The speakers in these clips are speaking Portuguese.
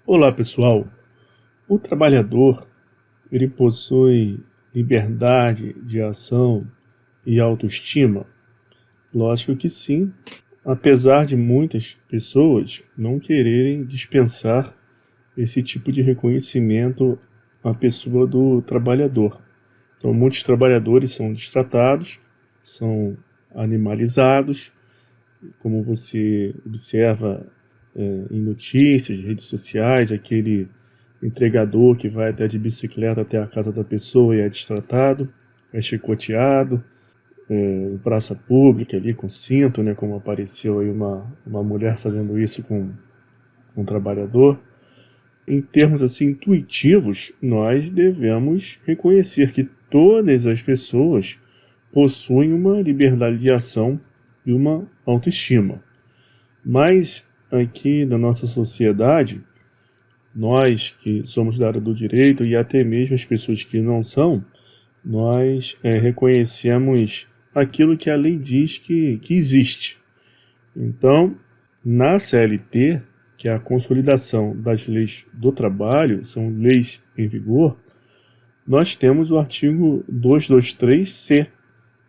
Olá, pessoal. O trabalhador, ele possui liberdade de ação e autoestima? Lógico que sim, apesar de muitas pessoas não quererem dispensar esse tipo de reconhecimento à pessoa do trabalhador. Então, muitos trabalhadores são destratados, são animalizados, como você observa em notícias, redes sociais, aquele entregador que vai até de bicicleta até a casa da pessoa e é destratado, é chicoteado, em praça pública ali com cinto, né, como apareceu aí uma mulher fazendo isso com um trabalhador. Em termos assim intuitivos, nós devemos reconhecer que todas as pessoas possuem uma liberdade de ação e uma autoestima. Mas aqui na nossa sociedade, nós que somos da área do direito e até mesmo as pessoas que não são, nós reconhecemos aquilo que a lei diz que existe. Então, na CLT, que é a consolidação das leis do trabalho, são leis em vigor, nós temos o artigo 223C,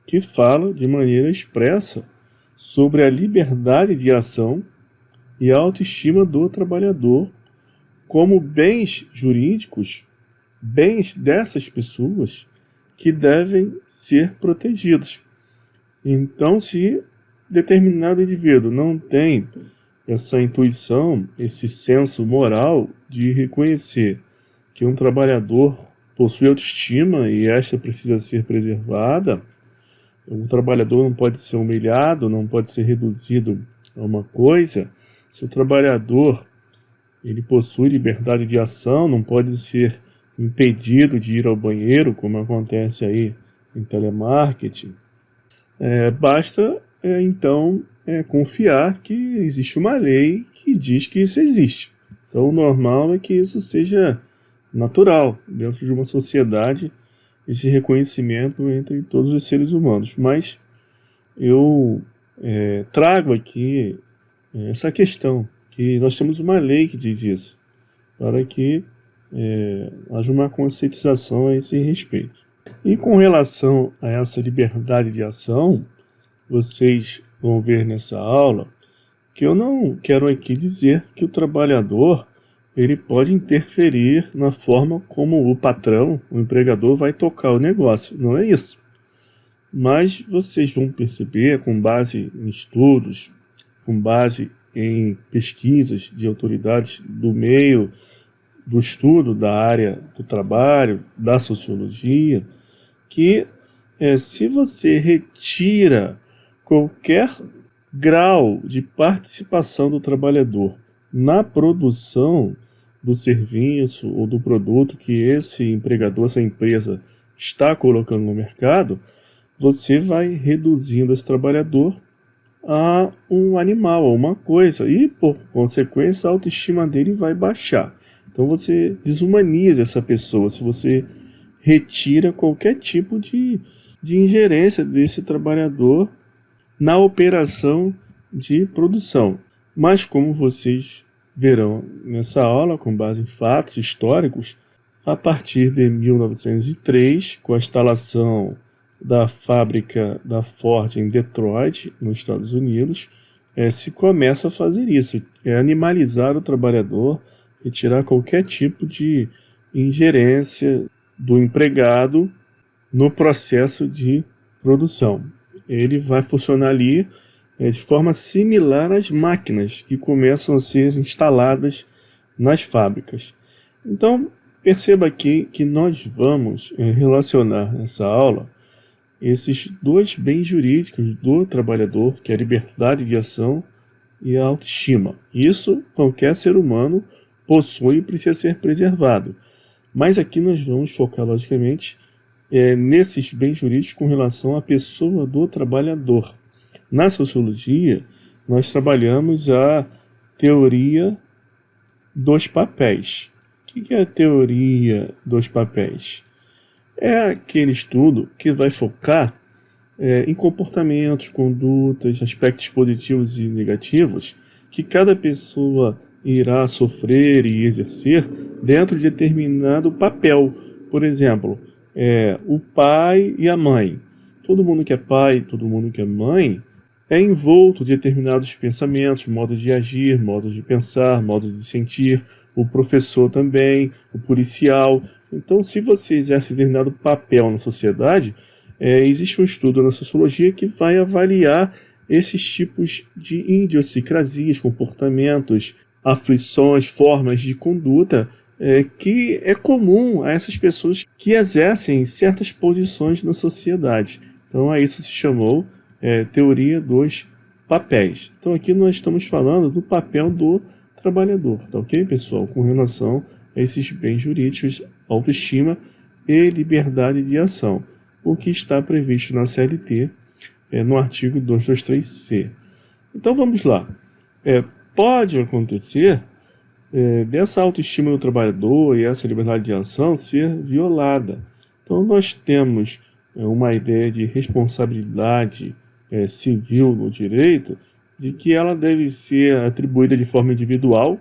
que fala de maneira expressa sobre a liberdade de ação e a autoestima do trabalhador como bens jurídicos, bens dessas pessoas que devem ser protegidos. Então, se determinado indivíduo não tem essa intuição, esse senso moral de reconhecer que um trabalhador possui autoestima e esta precisa ser preservada, o trabalhador não pode ser humilhado, não pode ser reduzido a uma coisa. Se o trabalhador ele possui liberdade de ação, não pode ser impedido de ir ao banheiro, como acontece aí em telemarketing. Basta, então, confiar que existe uma lei que diz que isso existe. Então, o normal é que isso seja natural dentro de uma sociedade, esse reconhecimento entre todos os seres humanos. Mas eu trago aqui essa questão, que nós temos uma lei que diz isso, para que haja uma conscientização a esse respeito. E com relação a essa liberdade de ação, vocês vão ver nessa aula que eu não quero aqui dizer que o trabalhador ele pode interferir na forma como o patrão, o empregador, vai tocar o negócio. Não é isso. Mas vocês vão perceber, com base em estudos, com base em pesquisas de autoridades do meio, do estudo da área do trabalho, da sociologia, que se você retira qualquer grau de participação do trabalhador na produção do serviço ou do produto que esse empregador, essa empresa está colocando no mercado, você vai reduzindo esse trabalhador a um animal, a uma coisa, e por consequência a autoestima dele vai baixar. Então você desumaniza essa pessoa se você retira qualquer tipo de ingerência desse trabalhador na operação de produção. Mas como vocês verão nessa aula, com base em fatos históricos, a partir de 1903, com a instalação da fábrica da Ford em Detroit, nos Estados Unidos, se começa a fazer isso, animalizar o trabalhador, retirar qualquer tipo de ingerência do empregado no processo de produção. Ele vai funcionar ali de forma similar às máquinas que começam a ser instaladas nas fábricas. Então, perceba aqui que nós vamos relacionar nessa aula esses dois bens jurídicos do trabalhador, que é a liberdade de ação e a autoestima. Isso qualquer ser humano possui e precisa ser preservado. Mas aqui nós vamos focar, logicamente, nesses bens jurídicos com relação à pessoa do trabalhador. Na sociologia, nós trabalhamos a teoria dos papéis. O que é a teoria dos papéis? É aquele estudo que vai focar em comportamentos, condutas, aspectos positivos e negativos que cada pessoa irá sofrer e exercer dentro de determinado papel. Por exemplo, o pai e a mãe. Todo mundo que é pai, todo mundo que é mãe, é envolto de determinados pensamentos, modos de agir, modos de pensar, modos de sentir. O professor também, o policial. Então, se você exerce determinado papel na sociedade, existe um estudo na sociologia que vai avaliar esses tipos de idiosincrasias, comportamentos, aflições, formas de conduta que é comum a essas pessoas que exercem certas posições na sociedade. Então, a isso se chamou teoria dos papéis. Então, aqui nós estamos falando do papel do trabalhador, tá ok, pessoal? Com relação a esses bens jurídicos, autoestima e liberdade de ação, o que está previsto na CLT, no artigo 223C. Então, vamos lá. Pode acontecer dessa autoestima do trabalhador e essa liberdade de ação ser violada. Então, nós temos uma ideia de responsabilidade civil no direito, de que ela deve ser atribuída de forma individual,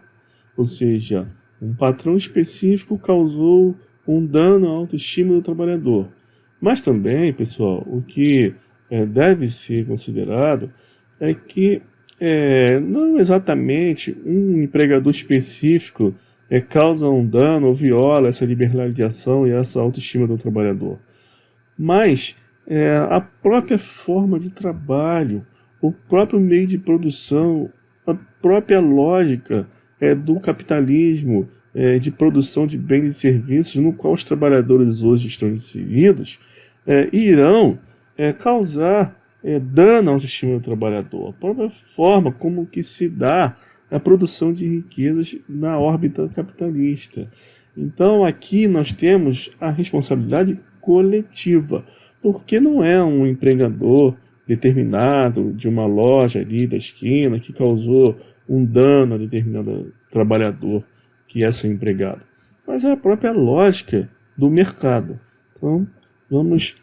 ou seja, um patrão específico causou um dano à autoestima do trabalhador. Mas também, pessoal, o que deve ser considerado é que não exatamente um empregador específico causa um dano ou viola essa liberdade de ação e essa autoestima do trabalhador. Mas a própria forma de trabalho, o próprio meio de produção, a própria lógica do capitalismo, de produção de bens e serviços no qual os trabalhadores hoje estão inseridos, irão causar dano à autoestima do trabalhador. A própria forma como que se dá a produção de riquezas na órbita capitalista. Então aqui nós temos a responsabilidade coletiva, porque não é um empregador determinado de uma loja ali da esquina que causou um dano a determinado trabalhador que é seu empregado, mas é a própria lógica do mercado. Então vamos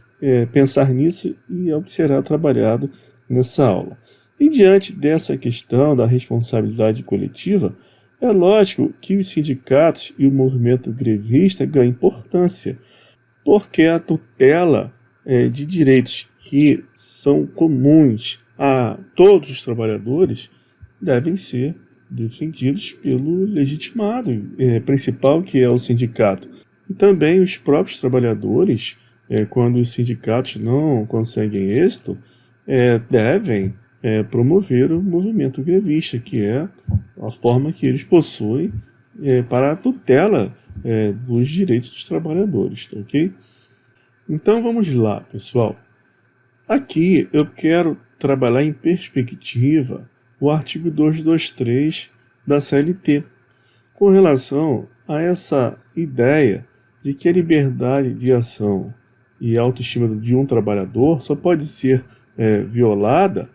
pensar nisso e é o que será trabalhado nessa aula. E diante dessa questão da responsabilidade coletiva, é lógico que os sindicatos e o movimento grevista ganham importância, porque a tutela de direitos que são comuns a todos os trabalhadores devem ser defendidos pelo legitimado principal, que é o sindicato. E também os próprios trabalhadores, quando os sindicatos não conseguem êxito, devem promover o movimento grevista, que é a forma que eles possuem para a tutela dos direitos dos trabalhadores, tá ok? Então vamos lá, pessoal. Aqui eu quero trabalhar em perspectiva o artigo 223 da CLT, com relação a essa ideia de que a liberdade de ação e a autoestima de um trabalhador só pode ser violada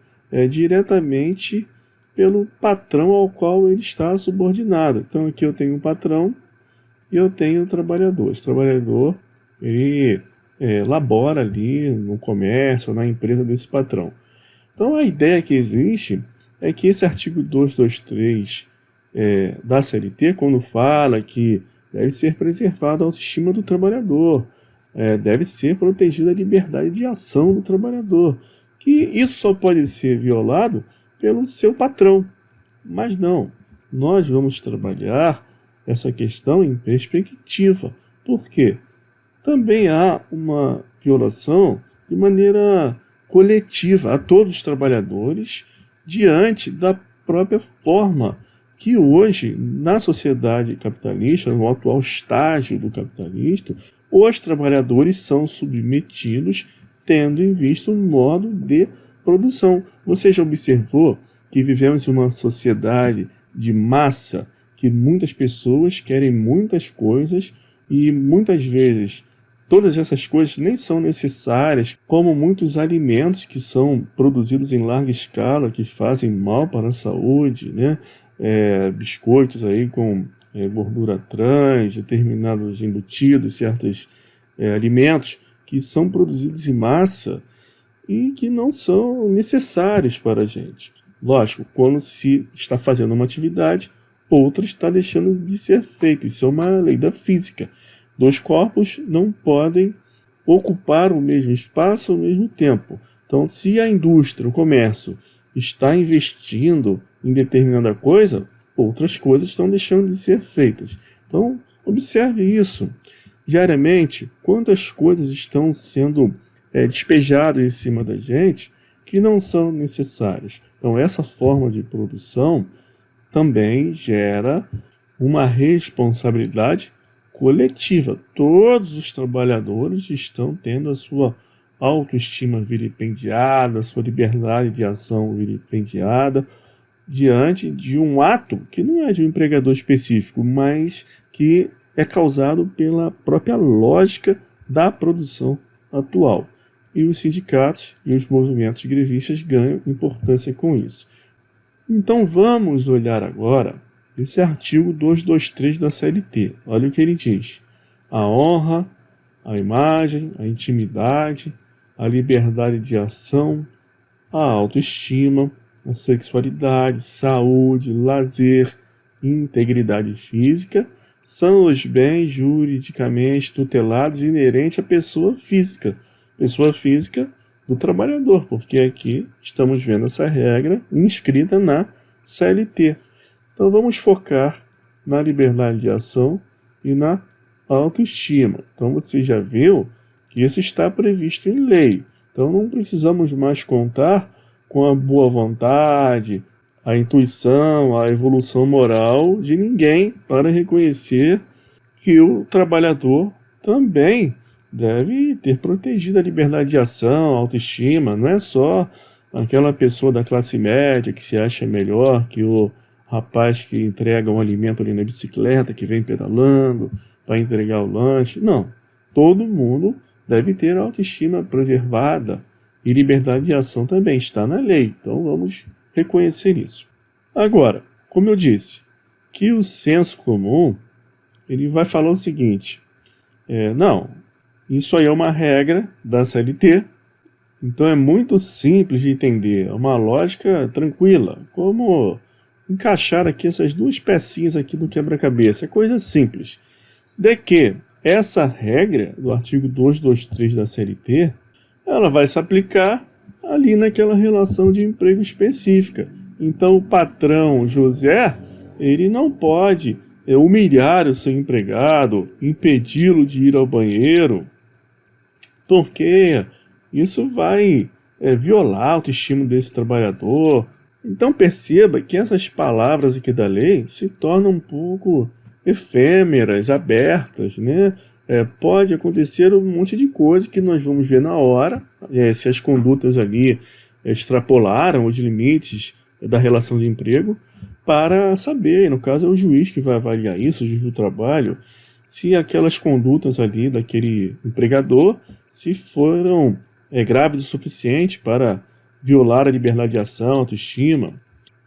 diretamente pelo patrão ao qual ele está subordinado. Então aqui eu tenho um patrão e eu tenho um trabalhador. Esse trabalhador ele labora ali no comércio, na empresa desse patrão. Então a ideia que existe é que esse artigo 223 da CLT, quando fala que deve ser preservada a autoestima do trabalhador, deve ser protegida a liberdade de ação do trabalhador, que isso só pode ser violado pelo seu patrão. Mas não, nós vamos trabalhar essa questão em perspectiva. Por quê? Também há uma violação de maneira coletiva a todos os trabalhadores diante da própria forma que hoje, na sociedade capitalista, no atual estágio do capitalismo, os trabalhadores são submetidos tendo em vista um modo de produção. Você já observou que vivemos em uma sociedade de massa, que muitas pessoas querem muitas coisas e muitas vezes todas essas coisas nem são necessárias, como muitos alimentos que são produzidos em larga escala, que fazem mal para a saúde, né? Biscoitos aí com gordura trans, determinados embutidos, certos alimentos que são produzidos em massa e que não são necessários para a gente. Lógico, quando se está fazendo uma atividade outra está deixando de ser feita. Isso é uma lei da física. Dois corpos não podem ocupar o mesmo espaço ao mesmo tempo. Então, se a indústria, o comércio, está investindo em determinada coisa, outras coisas estão deixando de ser feitas. Então, observe isso. Diariamente, quantas coisas estão sendo despejadas em cima da gente que não são necessárias. Então, essa forma de produção também gera uma responsabilidade coletiva. Todos os trabalhadores estão tendo a sua autoestima vilipendiada, a sua liberdade de ação vilipendiada, diante de um ato que não é de um empregador específico, mas que é causado pela própria lógica da produção atual. E os sindicatos e os movimentos grevistas ganham importância com isso. Então vamos olhar agora esse artigo 223 da CLT. Olha o que ele diz. A honra, a imagem, a intimidade, a liberdade de ação, a autoestima, a sexualidade, saúde, lazer, integridade física são os bens juridicamente tutelados inerentes à pessoa física do trabalhador, porque aqui estamos vendo essa regra inscrita na CLT. Então vamos focar na liberdade de ação e na autoestima. Então você já viu que isso está previsto em lei. Então não precisamos mais contar com a boa vontade, a intuição, a evolução moral de ninguém para reconhecer que o trabalhador também deve ter protegido a liberdade de ação, a autoestima. Não é só aquela pessoa da classe média que se acha melhor que o rapaz que entrega um alimento ali na bicicleta, que vem pedalando para entregar o lanche. Não. Todo mundo deve ter a autoestima preservada e liberdade de ação também está na lei. Então vamos reconhecer isso. Agora, como eu disse, que o senso comum ele vai falar o seguinte: não, isso aí é uma regra da CLT, então é muito simples de entender, é uma lógica tranquila, como encaixar aqui essas duas pecinhas aqui do quebra-cabeça, é coisa simples. De que essa regra do artigo 223 da CLT, ela vai se aplicar ali naquela relação de emprego específica. Então o patrão José, ele não pode humilhar o seu empregado, impedi-lo de ir ao banheiro, porque isso vai violar a autoestima desse trabalhador. Então perceba que essas palavras aqui da lei se tornam um pouco efêmeras, abertas, né? Pode acontecer um monte de coisa que nós vamos ver na hora, se as condutas ali extrapolaram os limites da relação de emprego, para saber, no caso é o juiz que vai avaliar isso, o juiz do trabalho, se aquelas condutas ali daquele empregador, se foram graves o suficiente para violar a liberdade de ação, a autoestima.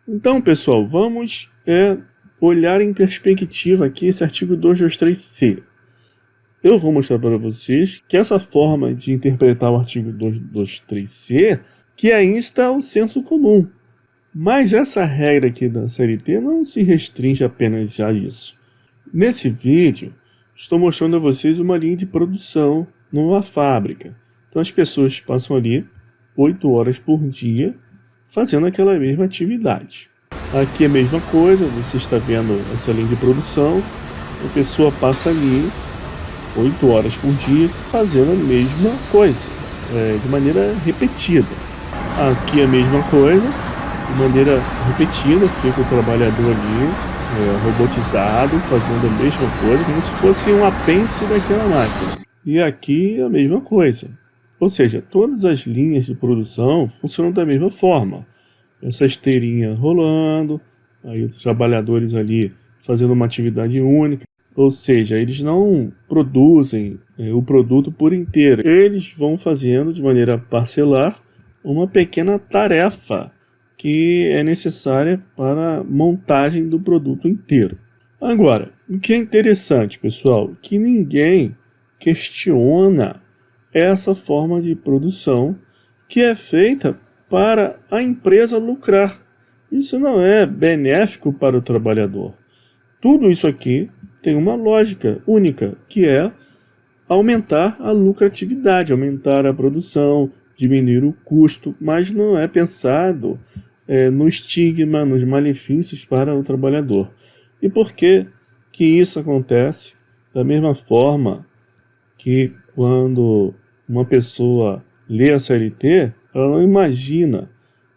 Então, pessoal, vamos olhar em perspectiva aqui esse artigo 223C. Eu vou mostrar para vocês que essa forma de interpretar o artigo 223C, que ainda está ao senso comum. Mas essa regra aqui da CLT não se restringe apenas a isso. Nesse vídeo, estou mostrando a vocês uma linha de produção numa fábrica. Então as pessoas passam ali 8 horas por dia fazendo aquela mesma atividade. Aqui é a mesma coisa, você está vendo essa linha de produção, a pessoa passa ali 8 horas por dia fazendo a mesma coisa, de maneira repetida. Aqui é a mesma coisa, de maneira repetida, fica o trabalhador ali robotizado, fazendo a mesma coisa, como se fosse um apêndice daquela máquina. E aqui é a mesma coisa. Ou seja, todas as linhas de produção funcionam da mesma forma. Essa esteirinha rolando, aí os trabalhadores ali fazendo uma atividade única. Ou seja, eles não produzem o produto por inteiro. Eles vão fazendo de maneira parcelar uma pequena tarefa que é necessária para a montagem do produto inteiro. Agora, o que é interessante, pessoal, que ninguém questiona essa forma de produção que é feita para a empresa lucrar. Isso não é benéfico para o trabalhador. Tudo isso aqui tem uma lógica única, que é aumentar a lucratividade, aumentar a produção, diminuir o custo, mas não é pensado no estigma, nos malefícios para o trabalhador. E por que isso acontece? Da mesma forma que quando uma pessoa lê a CLT, ela não imagina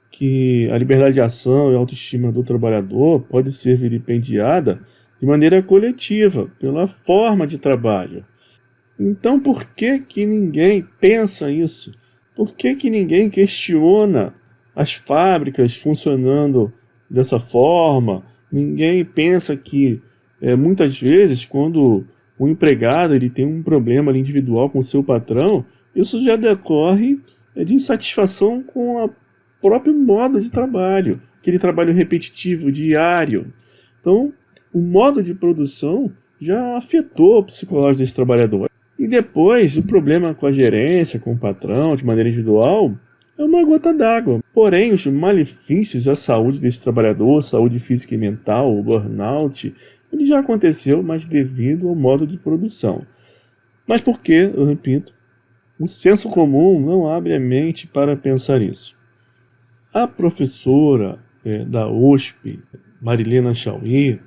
que a liberdade de ação e a autoestima do trabalhador pode ser vilipendiada de maneira coletiva, pela forma de trabalho. Então, por que ninguém pensa isso? Por que ninguém questiona as fábricas funcionando dessa forma? Ninguém pensa que, muitas vezes, quando o empregado ele tem um problema ali individual com o seu patrão, isso já decorre de insatisfação com o próprio modo de trabalho, aquele trabalho repetitivo, diário. Então, o modo de produção já afetou o psicológico desse trabalhador. E depois, o problema com a gerência, com o patrão, de maneira individual, é uma gota d'água. Porém, os malefícios à saúde desse trabalhador, saúde física e mental, o burnout, ele já aconteceu, mas devido ao modo de produção. Mas por que, eu repito, o senso comum não abre a mente para pensar isso? A professora da USP, Marilena Chaui,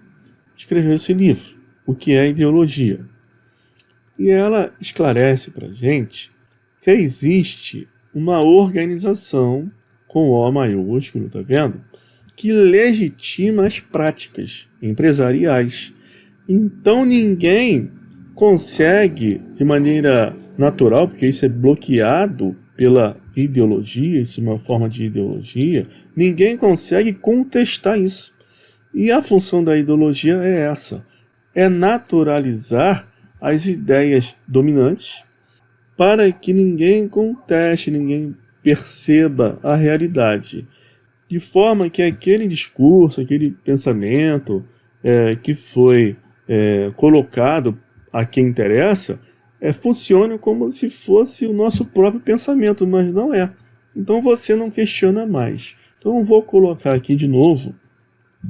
escreveu esse livro, O que é Ideologia? E ela esclarece para a gente que existe uma organização com O maiúsculo, tá vendo? Que legitima as práticas empresariais. Então ninguém consegue, de maneira natural, porque isso é bloqueado pela ideologia, isso é uma forma de ideologia, ninguém consegue contestar isso. E a função da ideologia é essa, é naturalizar as ideias dominantes para que ninguém conteste, ninguém perceba a realidade. De forma que aquele discurso, aquele pensamento que foi colocado a quem interessa, funcione como se fosse o nosso próprio pensamento, mas não é. Então você não questiona mais. Então eu vou colocar aqui de novo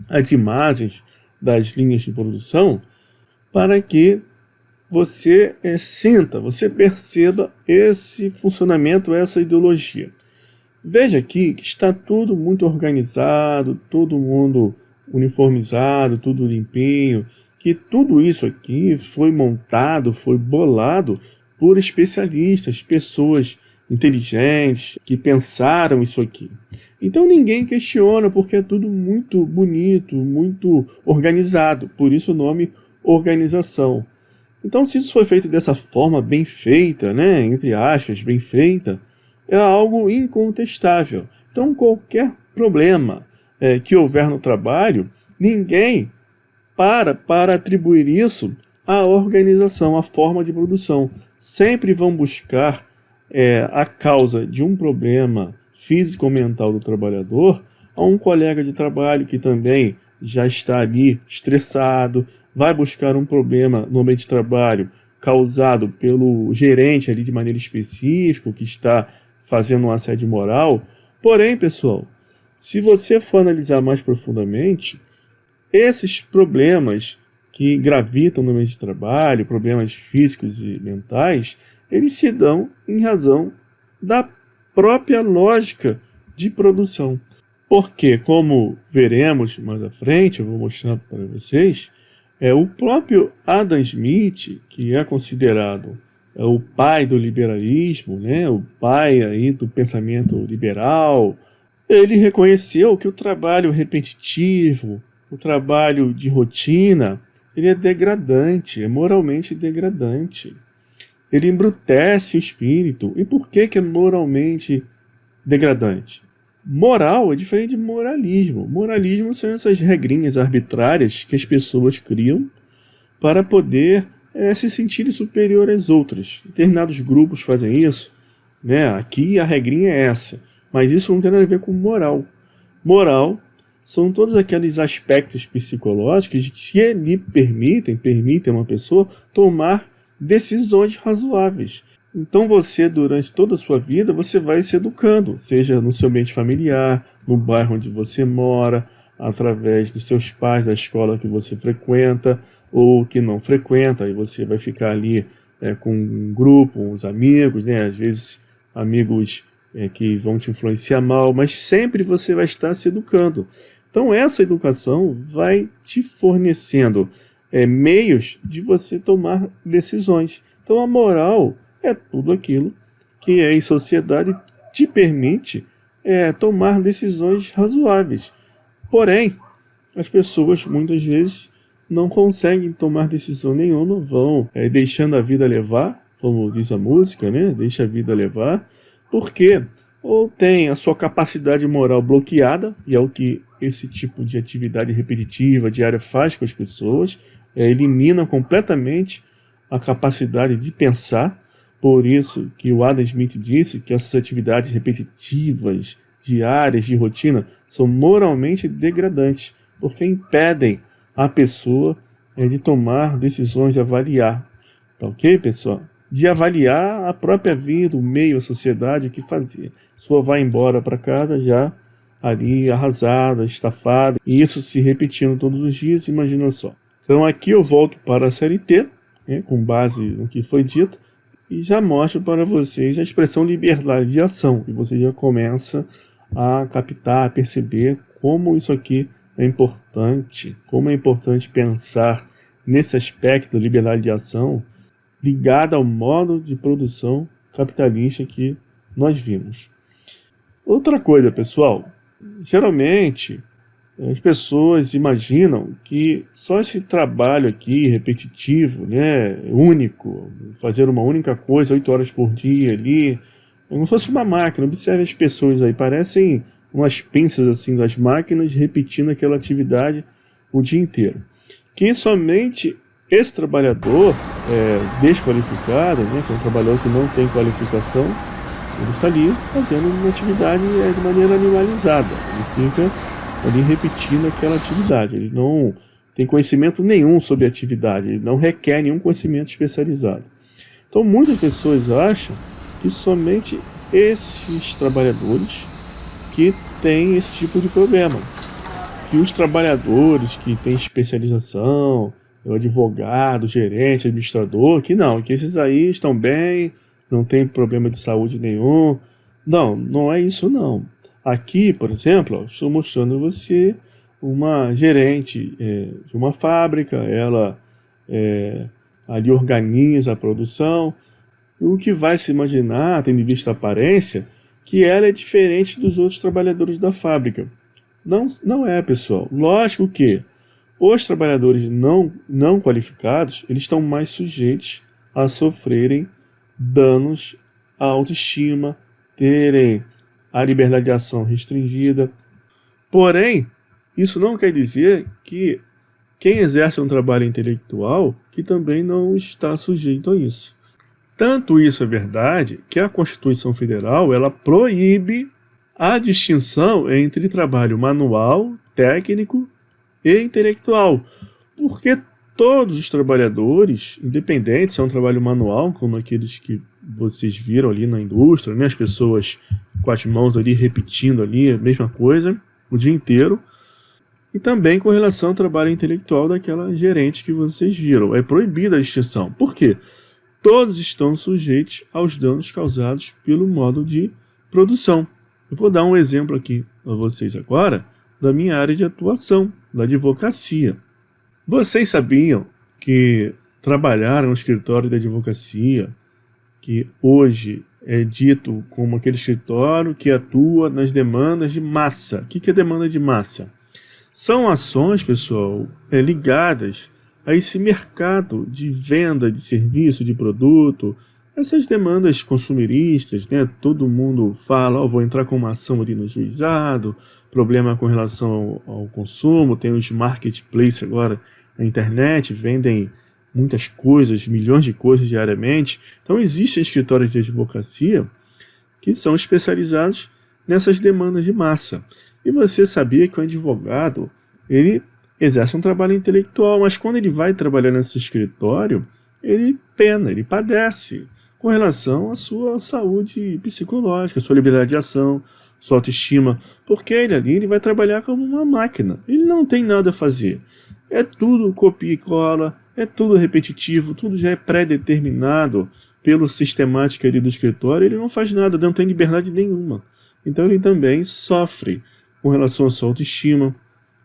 as imagens das linhas de produção para que você sinta, você perceba esse funcionamento, essa ideologia. Veja aqui que está tudo muito organizado, todo mundo uniformizado, tudo limpinho, que tudo isso aqui foi montado, foi bolado por especialistas, pessoas inteligentes que pensaram isso aqui. Então ninguém questiona porque é tudo muito bonito, muito organizado, por isso o nome organização. Então, se isso foi feito dessa forma bem feita, né, entre aspas, bem feita, é algo incontestável. Então, qualquer problema que houver no trabalho, ninguém para atribuir isso à organização, à forma de produção. Sempre vão buscar a causa de um problema físico ou mental do trabalhador a um colega de trabalho que também já está ali estressado, vai buscar um problema no ambiente de trabalho causado pelo gerente ali de maneira específica, que está fazendo um assédio moral. Porém, pessoal, se você for analisar mais profundamente, esses problemas que gravitam no ambiente de trabalho, problemas físicos e mentais, eles se dão em razão da própria lógica de produção. Porque, como veremos mais à frente, eu vou mostrar para vocês, o próprio Adam Smith, que é considerado o pai do liberalismo, né, o pai aí do pensamento liberal, ele reconheceu que o trabalho repetitivo, o trabalho de rotina, ele é degradante, é moralmente degradante. Ele embrutece o espírito. E por que é moralmente degradante? Moral é diferente de moralismo. Moralismo são essas regrinhas arbitrárias que as pessoas criam para poder se sentirem superior às outras. Determinados grupos fazem isso, né? Aqui a regrinha é essa, mas isso não tem nada a ver com moral. Moral são todos aqueles aspectos psicológicos que lhe permitem a uma pessoa tomar decisões razoáveis. Então você, durante toda a sua vida, você vai se educando, seja no seu ambiente familiar, no bairro onde você mora, através dos seus pais, da escola que você frequenta ou que não frequenta, e você vai ficar ali com um grupo, uns amigos, né? Às vezes amigos que vão te influenciar mal, mas sempre você vai estar se educando. Então essa educação vai te fornecendo meios de você tomar decisões. Então a moral é tudo aquilo que em sociedade te permite tomar decisões razoáveis. Porém, as pessoas muitas vezes não conseguem tomar decisão nenhuma, vão deixando a vida levar, como diz a música, né? Deixa a vida levar, porque ou tem a sua capacidade moral bloqueada, e é o que esse tipo de atividade repetitiva, diária faz com as pessoas, elimina completamente a capacidade de pensar. Por isso que o Adam Smith disse que essas atividades repetitivas, diárias, de rotina, são moralmente degradantes, porque impedem a pessoa de tomar decisões, de avaliar. Tá ok, pessoal? De avaliar a própria vida, o meio, a sociedade, o que fazer. A pessoa vai embora para casa já ali arrasada, estafada, e isso se repetindo todos os dias, imagina só. Então aqui eu volto para a série T, com base no que foi dito, e já mostro para vocês a expressão liberdade de ação, e você já começa a captar, a perceber como isso aqui é importante, como é importante pensar nesse aspecto da liberdade de ação ligada ao modo de produção capitalista que nós vimos. Outra coisa, pessoal, geralmente as pessoas imaginam que só esse trabalho aqui repetitivo, né, único, fazer uma única coisa 8 horas por dia ali, é como se fosse uma máquina. Observe as pessoas aí, parecem umas pinças assim das máquinas repetindo aquela atividade o dia inteiro. Que somente esse trabalhador desqualificado, né, que é um trabalhador que não tem qualificação, ele está ali fazendo uma atividade de maneira animalizada. Ele fica ali repetindo aquela atividade. Ele não tem conhecimento nenhum sobre a atividade. Ele não requer nenhum conhecimento especializado. Então muitas pessoas acham que somente esses trabalhadores que têm esse tipo de problema. Que os trabalhadores que têm especialização, o advogado, o gerente, administrador, que não, que esses aí estão bem, não tem problema de saúde nenhum. Não, não é isso não. Aqui, por exemplo, estou mostrando a você uma gerente de uma fábrica, ela ali organiza a produção, e o que vai se imaginar, tendo em vista a aparência, que ela é diferente dos outros trabalhadores da fábrica. Não é, pessoal. Lógico que os trabalhadores não qualificados, eles estão mais sujeitos a sofrerem danos à autoestima, terem a liberdade de ação restringida. Porém, isso não quer dizer que quem exerce um trabalho intelectual que também não está sujeito a isso. Tanto isso é verdade que a Constituição Federal ela proíbe a distinção entre trabalho manual, técnico e intelectual, porque todos os trabalhadores, independente se é um trabalho manual, como aqueles que vocês viram ali na indústria, né, as pessoas com as mãos ali repetindo ali a mesma coisa o dia inteiro, e também com relação ao trabalho intelectual daquela gerente que vocês viram. É proibida a distinção. Por quê? Todos estão sujeitos aos danos causados pelo modo de produção. Eu vou dar um exemplo aqui a vocês agora da minha área de atuação, da advocacia. Vocês sabiam que trabalhar no escritório de advocacia, que hoje é dito como aquele escritório que atua nas demandas de massa. O que é demanda de massa? São ações, pessoal, ligadas a esse mercado de venda de serviço, de produto, essas demandas consumeristas, né? Todo mundo fala, vou entrar com uma ação ali no juizado, problema com relação ao consumo, tem os marketplaces agora na internet, vendem muitas coisas, milhões de coisas diariamente. Então existem escritórios de advocacia que são especializados nessas demandas de massa. E você sabia que o advogado, ele exerce um trabalho intelectual, mas quando ele vai trabalhar nesse escritório, ele pena, ele padece com relação à sua saúde psicológica, sua liberdade de ação, sua autoestima, porque ele vai trabalhar como uma máquina, ele não tem nada a fazer. É tudo copia e cola, é tudo repetitivo, tudo já é pré-determinado pelo sistemática ali do escritório, ele não faz nada, não tem liberdade nenhuma. Então ele também sofre com relação à sua autoestima,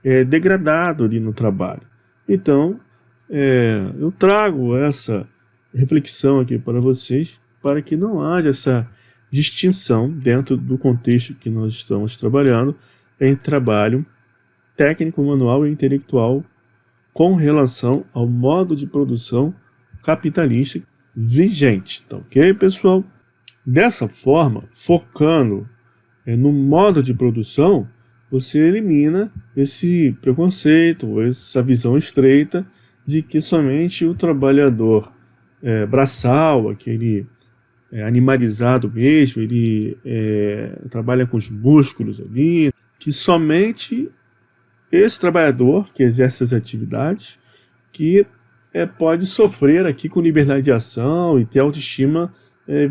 é degradado ali no trabalho. Então, eu trago essa reflexão aqui para vocês, para que não haja essa distinção dentro do contexto que nós estamos trabalhando entre trabalho técnico, manual e intelectual com relação ao modo de produção capitalista vigente. Tá ok, pessoal? Dessa forma, focando no modo de produção, você elimina esse preconceito, essa visão estreita de que somente o trabalhador braçal, aquele animalizado mesmo, ele trabalha com os músculos ali, que somente esse trabalhador que exerce essas atividades que pode sofrer aqui com liberdade de ação e ter autoestima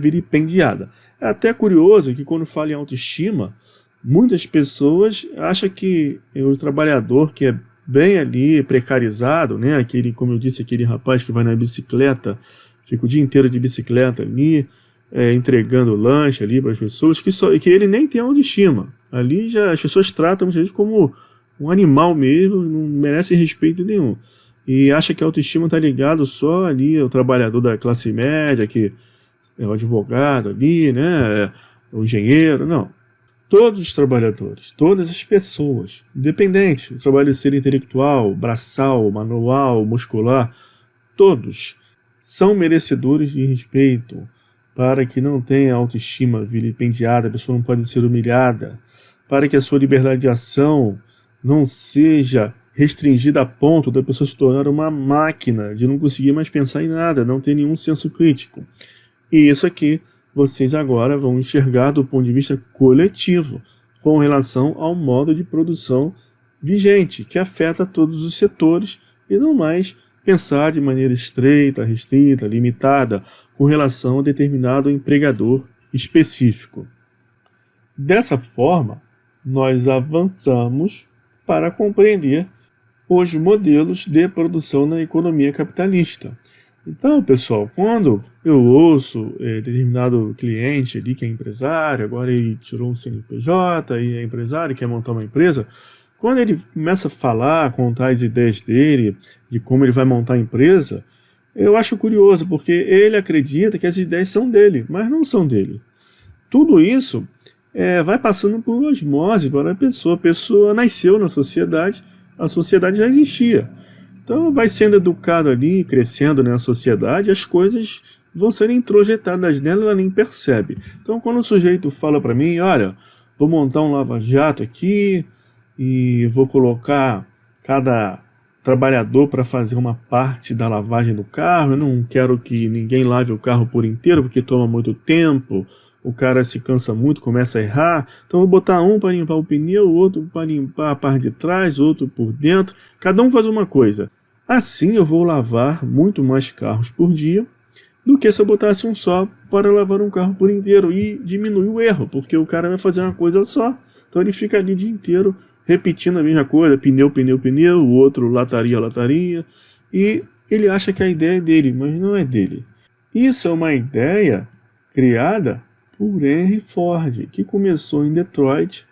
vilipendiada. É até curioso que quando fala em autoestima, muitas pessoas acham que o trabalhador que é bem ali precarizado, né, aquele, como eu disse, aquele rapaz que vai na bicicleta, fica o dia inteiro de bicicleta ali, entregando lanche ali para as pessoas, que ele nem tem autoestima. Ali já as pessoas tratam muitas vezes como um animal mesmo, não merece respeito nenhum. E acha que a autoestima está ligado só ali ao trabalhador da classe média, que é o advogado ali, né, o engenheiro, não. Todos os trabalhadores, todas as pessoas, independente do trabalho ser intelectual, braçal, manual, muscular, todos são merecedores de respeito, para que não tenha autoestima vilipendiada, a pessoa não pode ser humilhada, para que a sua liberdade de ação não seja restringida a ponto da pessoa se tornar uma máquina, de não conseguir mais pensar em nada, não ter nenhum senso crítico. E isso aqui vocês agora vão enxergar do ponto de vista coletivo, com relação ao modo de produção vigente, que afeta todos os setores, e não mais pensar de maneira estreita, restrita, limitada, com relação a determinado empregador específico. Dessa forma, nós avançamos para compreender os modelos de produção na economia capitalista. Então, pessoal, quando eu ouço determinado cliente ali que é empresário, agora ele tirou um CNPJ e é empresário, quer montar uma empresa, quando ele começa a falar, contar as ideias dele, de como ele vai montar a empresa, eu acho curioso, porque ele acredita que as ideias são dele, mas não são dele. Tudo isso vai passando por osmose para a pessoa nasceu na sociedade, a sociedade já existia. Então vai sendo educado ali, crescendo na sociedade, as coisas vão sendo introjetadas nela, ela nem percebe. Então quando o sujeito fala para mim, olha, vou montar um lava-jato aqui e vou colocar cada trabalhador para fazer uma parte da lavagem do carro, eu não quero que ninguém lave o carro por inteiro porque toma muito tempo, o cara se cansa muito, começa a errar, então eu vou botar um para limpar o pneu, outro para limpar a parte de trás, outro por dentro, cada um faz uma coisa. Assim eu vou lavar muito mais carros por dia do que se eu botasse um só para lavar um carro por inteiro e diminuir o erro, porque o cara vai fazer uma coisa só, então ele fica ali o dia inteiro repetindo a mesma coisa, pneu, o outro lataria, e ele acha que a ideia é dele, mas não é dele. Isso é uma ideia criada por Henry Ford, que começou em Detroit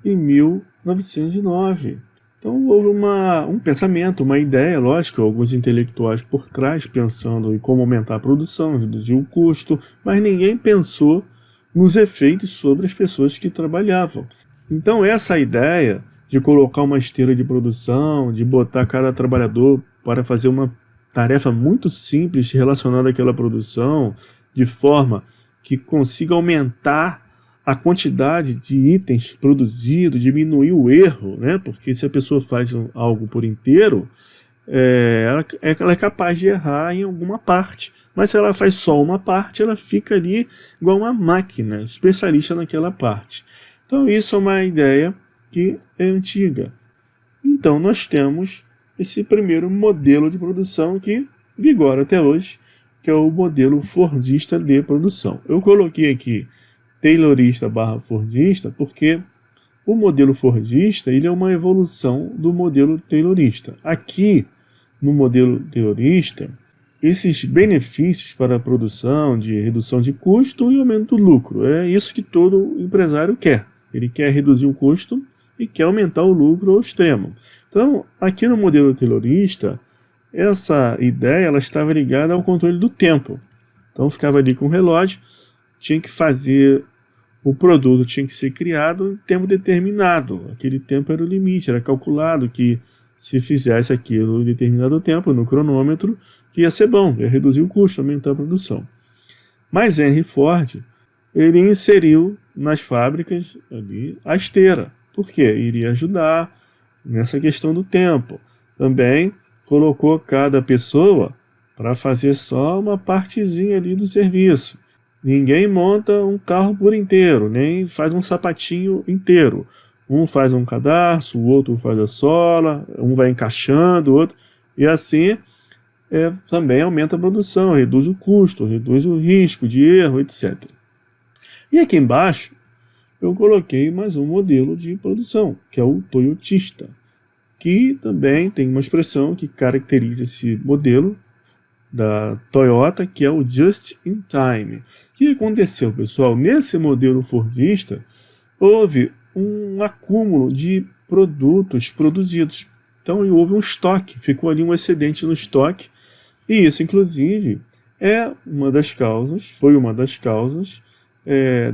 em 1909. Então houve um pensamento, uma ideia, lógico, alguns intelectuais por trás pensando em como aumentar a produção, reduzir o custo, mas ninguém pensou nos efeitos sobre as pessoas que trabalhavam. Então essa ideia de colocar uma esteira de produção, de botar cada trabalhador para fazer uma tarefa muito simples relacionada àquela produção, de forma que consiga aumentar a quantidade de itens produzidos, diminuir o erro, né? Porque se a pessoa faz algo por inteiro, ela é capaz de errar em alguma parte. Mas se ela faz só uma parte, ela fica ali igual uma máquina, especialista naquela parte. Então isso é uma ideia que é antiga. Então nós temos esse primeiro modelo de produção que vigora até hoje, que é o modelo fordista de produção. Eu coloquei aqui taylorista / fordista, porque o modelo fordista ele é uma evolução do modelo taylorista. Aqui, no modelo taylorista, esses benefícios para a produção, de redução de custo e aumento do lucro, é isso que todo empresário quer. Ele quer reduzir o custo e quer aumentar o lucro ao extremo. Então, aqui no modelo taylorista, essa ideia ela estava ligada ao controle do tempo. Então, ficava ali com o relógio, tinha que fazer, o produto tinha que ser criado em tempo determinado. Aquele tempo era o limite, era calculado que se fizesse aquilo em determinado tempo, no cronômetro, que ia ser bom, ia reduzir o custo, aumentar a produção. Mas Henry Ford, ele inseriu nas fábricas ali a esteira. Por quê? Iria ajudar nessa questão do tempo. Também colocou cada pessoa para fazer só uma partezinha ali do serviço. Ninguém monta um carro por inteiro, nem faz um sapatinho inteiro. Um faz um cadarço, o outro faz a sola, um vai encaixando, o outro. E assim também aumenta a produção, reduz o custo, reduz o risco de erro, etc. E aqui embaixo eu coloquei mais um modelo de produção, que é o toyotista, que também tem uma expressão que caracteriza esse modelo da Toyota, que é o Just in Time. O que aconteceu, pessoal? Nesse modelo fordista, houve um acúmulo de produtos produzidos. Então houve um estoque, ficou ali um excedente no estoque, e isso, inclusive, foi uma das causas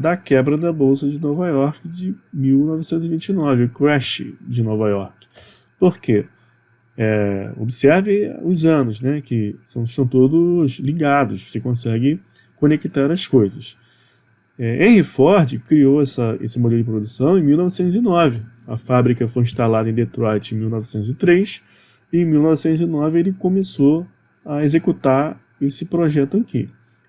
da quebra da Bolsa de Nova York de 1929, o crash de Nova York. Por quê? Observe os anos, né, que são todos ligados, você consegue conectar as coisas. Henry Ford criou esse modelo de produção em 1909. A fábrica foi instalada em Detroit em 1903 e em 1909 ele começou a executar esse projeto aqui.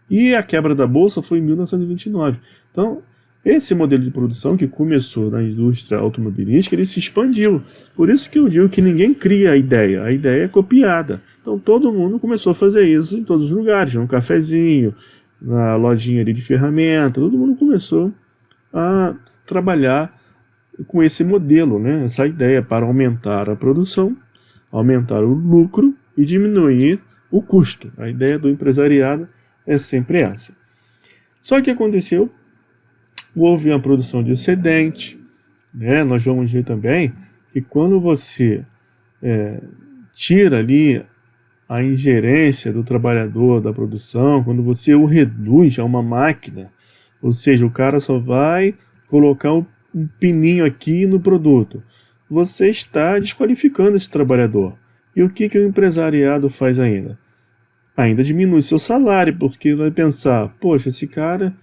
E a quebra da bolsa foi em 1929. Então, esse modelo de produção que começou na indústria automobilística, ele se expandiu. Por isso que eu digo que ninguém cria a ideia é copiada. Então todo mundo começou a fazer isso em todos os lugares, no cafezinho, na lojinha ali de ferramenta, todo mundo começou a trabalhar com esse modelo, né? Essa ideia para aumentar a produção, aumentar o lucro e diminuir o custo. A ideia do empresariado é sempre essa. Só que aconteceu, houve uma produção de excedente, né? Nós vamos ver também que quando você tira ali a ingerência do trabalhador da produção, quando você o reduz a uma máquina, ou seja, o cara só vai colocar um pininho aqui no produto, você está desqualificando esse trabalhador. E o que o empresariado faz ainda? Ainda diminui seu salário, porque vai pensar, poxa, esse cara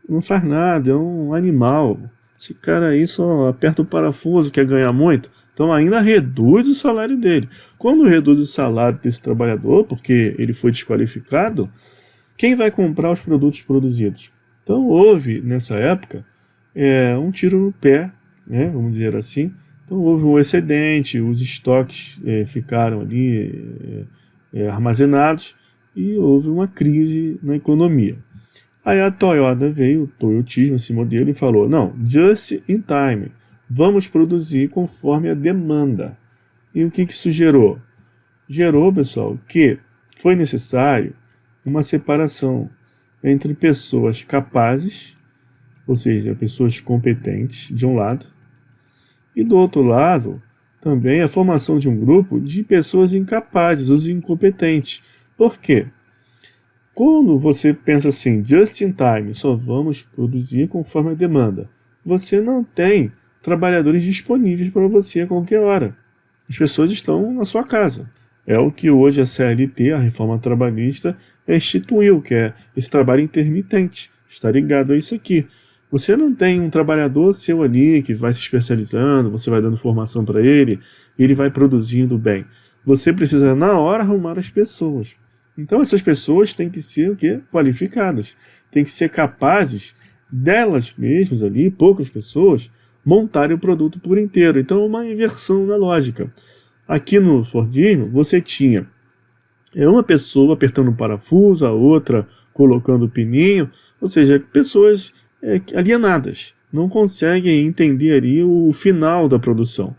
não faz nada, é um animal, esse cara aí só aperta o parafuso, quer ganhar muito, então ainda reduz o salário dele. Quando reduz o salário desse trabalhador, porque ele foi desqualificado, quem vai comprar os produtos produzidos? Então houve, nessa época, um tiro no pé, né, vamos dizer assim. Então houve um excedente, os estoques ficaram ali armazenados e houve uma crise na economia. Aí a Toyota veio, o toyotismo, esse modelo, e falou, não, just in time, vamos produzir conforme a demanda. E o que isso gerou? Gerou, pessoal, que foi necessário uma separação entre pessoas capazes, ou seja, pessoas competentes, de um lado, e do outro lado, também a formação de um grupo de pessoas incapazes, os incompetentes. Por quê? Quando você pensa assim, just in time, só vamos produzir conforme a demanda, você não tem trabalhadores disponíveis para você a qualquer hora. As pessoas estão na sua casa. É o que hoje a CLT, a reforma trabalhista, instituiu, que é esse trabalho intermitente. Está ligado a isso aqui. Você não tem um trabalhador seu ali que vai se especializando, você vai dando formação para ele, e ele vai produzindo bem. Você precisa, na hora, arrumar as pessoas. Então essas pessoas têm que ser o quê? Qualificadas. Têm que ser capazes delas mesmas ali, poucas pessoas, montarem o produto por inteiro. Então é uma inversão na lógica. Aqui no Fordismo você tinha uma pessoa apertando o parafuso, a outra colocando o pininho, ou seja, pessoas alienadas, não conseguem entender ali o final da produção.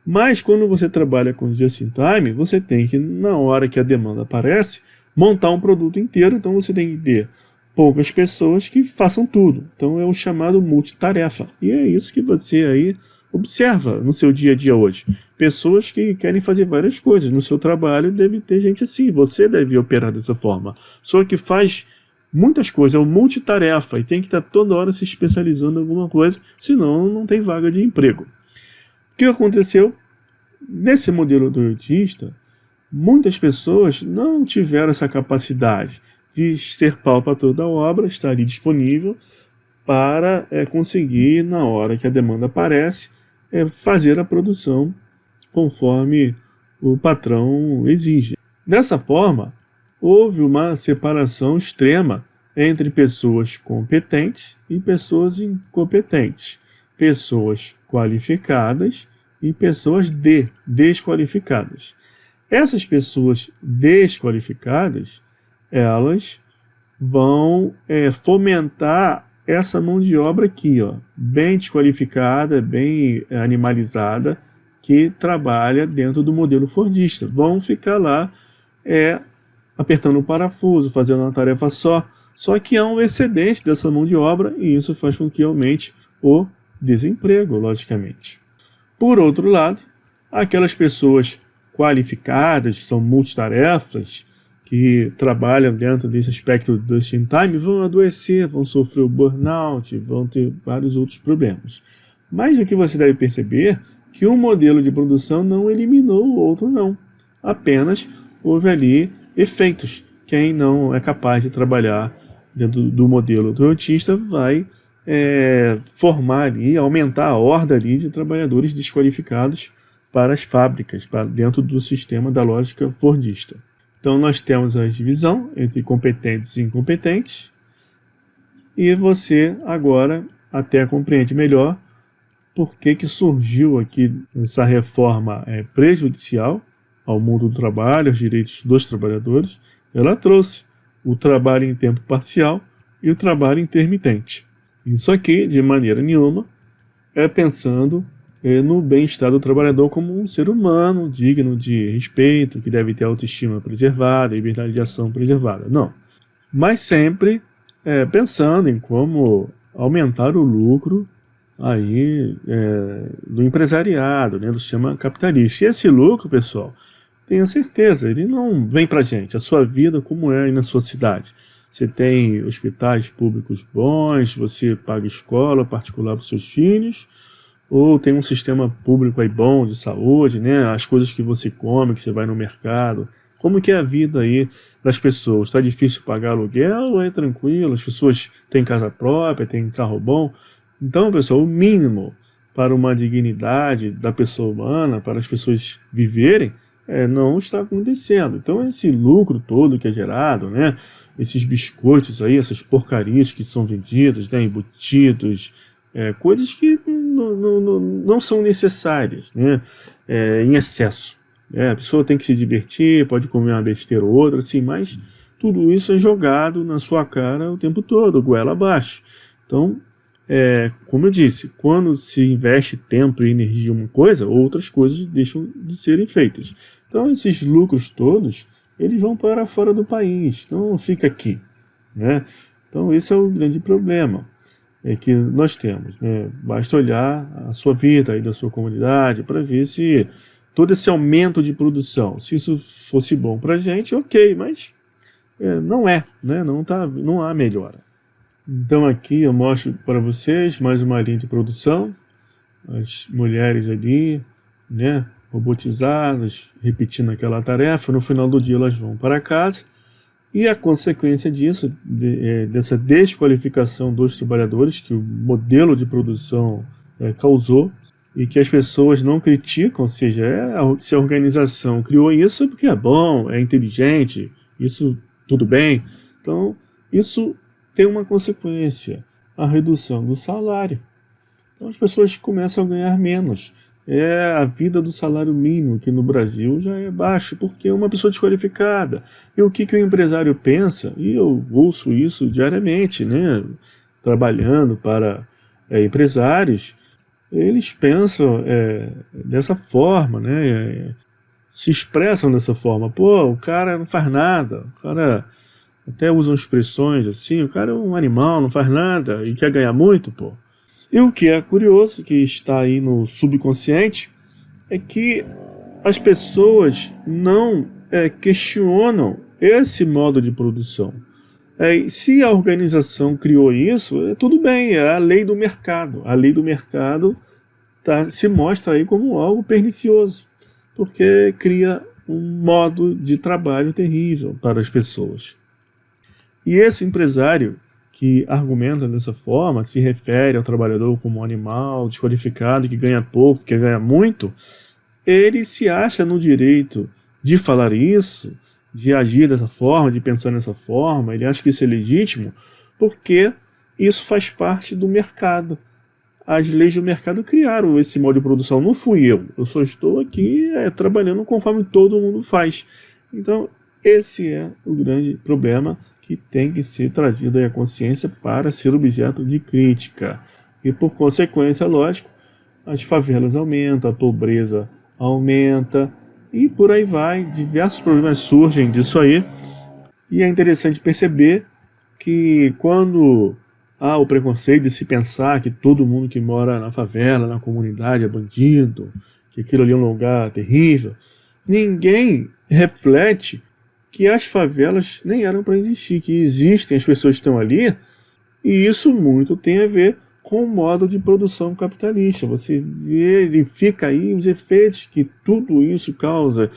Mas quando você trabalha com just-in-time, você tem que, na hora que a demanda aparece, montar um produto inteiro, então você tem que ter poucas pessoas que façam tudo. Então é o chamado multitarefa. E é isso que você aí observa no seu dia a dia hoje. Pessoas que querem fazer várias coisas. No seu trabalho deve ter gente assim, você deve operar dessa forma. Só que faz muitas coisas, é um multitarefa e tem que estar toda hora se especializando em alguma coisa, senão não tem vaga de emprego. O que aconteceu? Nesse modelo do autista, muitas pessoas não tiveram essa capacidade de ser pau para toda a obra, estar ali disponível para conseguir, na hora que a demanda aparece, fazer a produção conforme o patrão exige. Dessa forma, houve uma separação extrema entre pessoas competentes e pessoas incompetentes, pessoas qualificadas e pessoas desqualificadas. Essas pessoas desqualificadas, elas vão fomentar essa mão de obra aqui, ó, bem desqualificada, bem animalizada, que trabalha dentro do modelo fordista. Vão ficar lá apertando o parafuso, fazendo uma tarefa só que há um excedente dessa mão de obra e isso faz com que aumente o desemprego, logicamente. Por outro lado, aquelas pessoas qualificadas, que são multitarefas, que trabalham dentro desse aspecto do just-in-time, vão adoecer, vão sofrer o burnout, vão ter vários outros problemas. Mas aqui você deve perceber que um modelo de produção não eliminou o outro não. Apenas houve ali efeitos. Quem não é capaz de trabalhar dentro do modelo do autista vai formar ali, aumentar a horda ali de trabalhadores desqualificados para as fábricas, para dentro do sistema da lógica fordista. Então nós temos a divisão entre competentes e incompetentes e você agora até compreende melhor por que surgiu aqui essa reforma prejudicial ao mundo do trabalho, aos direitos dos trabalhadores. Ela trouxe o trabalho em tempo parcial e o trabalho intermitente. Isso aqui, de maneira nenhuma, pensando no bem-estar do trabalhador como um ser humano digno de respeito, que deve ter autoestima preservada, liberdade de ação preservada. Não. Mas sempre pensando em como aumentar o lucro aí, do empresariado, né, do sistema capitalista. E esse lucro, pessoal, tenha certeza, ele não vem pra gente. A sua vida, como é aí na sua cidade. Você tem hospitais públicos bons, você paga escola particular para os seus filhos, ou tem um sistema público aí bom de saúde, né? As coisas que você come, que você vai no mercado. Como que é a vida aí das pessoas? Está difícil pagar aluguel ou é tranquilo? As pessoas têm casa própria, têm carro bom? Então, pessoal, o mínimo para uma dignidade da pessoa humana, para as pessoas viverem, não está acontecendo. Então esse lucro todo que é gerado, né, esses biscoitos aí, essas porcarias que são vendidas, né, embutidos, coisas que não são necessárias, né, em excesso. A pessoa tem que se divertir, pode comer uma besteira ou outra, assim, mas tudo isso é jogado na sua cara o tempo todo, goela abaixo. Então, como eu disse, quando se investe tempo e energia em uma coisa, outras coisas deixam de serem feitas. Então esses lucros todos, eles vão para fora do país, não fica aqui, né? Então esse é o grande problema que nós temos, né? Basta olhar a sua vida aí da sua comunidade para ver se todo esse aumento de produção, se isso fosse bom para a gente, ok, mas não é, né? Não há melhora. Então aqui eu mostro para vocês mais uma linha de produção, as mulheres ali, né, robotizadas, repetindo aquela tarefa, no final do dia elas vão para casa, e a consequência disso, dessa desqualificação dos trabalhadores que o modelo de produção causou, e que as pessoas não criticam, ou seja, se a organização criou isso é porque é bom, é inteligente, isso tudo bem. Então isso tem uma consequência, a redução do salário. Então as pessoas começam a ganhar menos. A vida do salário mínimo aqui no Brasil já é baixo, porque é uma pessoa desqualificada. E o que o empresário pensa, e eu ouço isso diariamente, né? trabalhando para empresários, eles pensam dessa forma, né? Se expressam dessa forma. Pô, o cara não faz nada, o cara até usam expressões assim, o cara é um animal, não faz nada e quer ganhar muito, pô. E o que é curioso, que está aí no subconsciente, é que as pessoas não questionam esse modo de produção. Se a organização criou isso, tudo bem, é a lei do mercado. A lei do mercado se mostra aí como algo pernicioso, porque cria um modo de trabalho terrível para as pessoas. E esse empresário que argumenta dessa forma, se refere ao trabalhador como um animal desqualificado, que ganha pouco, que ganha muito, ele se acha no direito de falar isso, de agir dessa forma, de pensar dessa forma, ele acha que isso é legítimo, porque isso faz parte do mercado. As leis do mercado criaram esse modo de produção, não fui eu só estou aqui trabalhando conforme todo mundo faz. Então, esse é o grande problema que tem que ser trazido à consciência para ser objeto de crítica. E por consequência, lógico, as favelas aumentam, a pobreza aumenta e por aí vai. Diversos problemas surgem disso aí. E é interessante perceber que quando há o preconceito de se pensar que todo mundo que mora na favela, na comunidade é bandido, que aquilo ali é um lugar terrível, ninguém reflete que as favelas nem eram para existir, que existem, as pessoas estão ali, e isso muito tem a ver com o modo de produção capitalista. Você verifica aí os efeitos que tudo isso causa,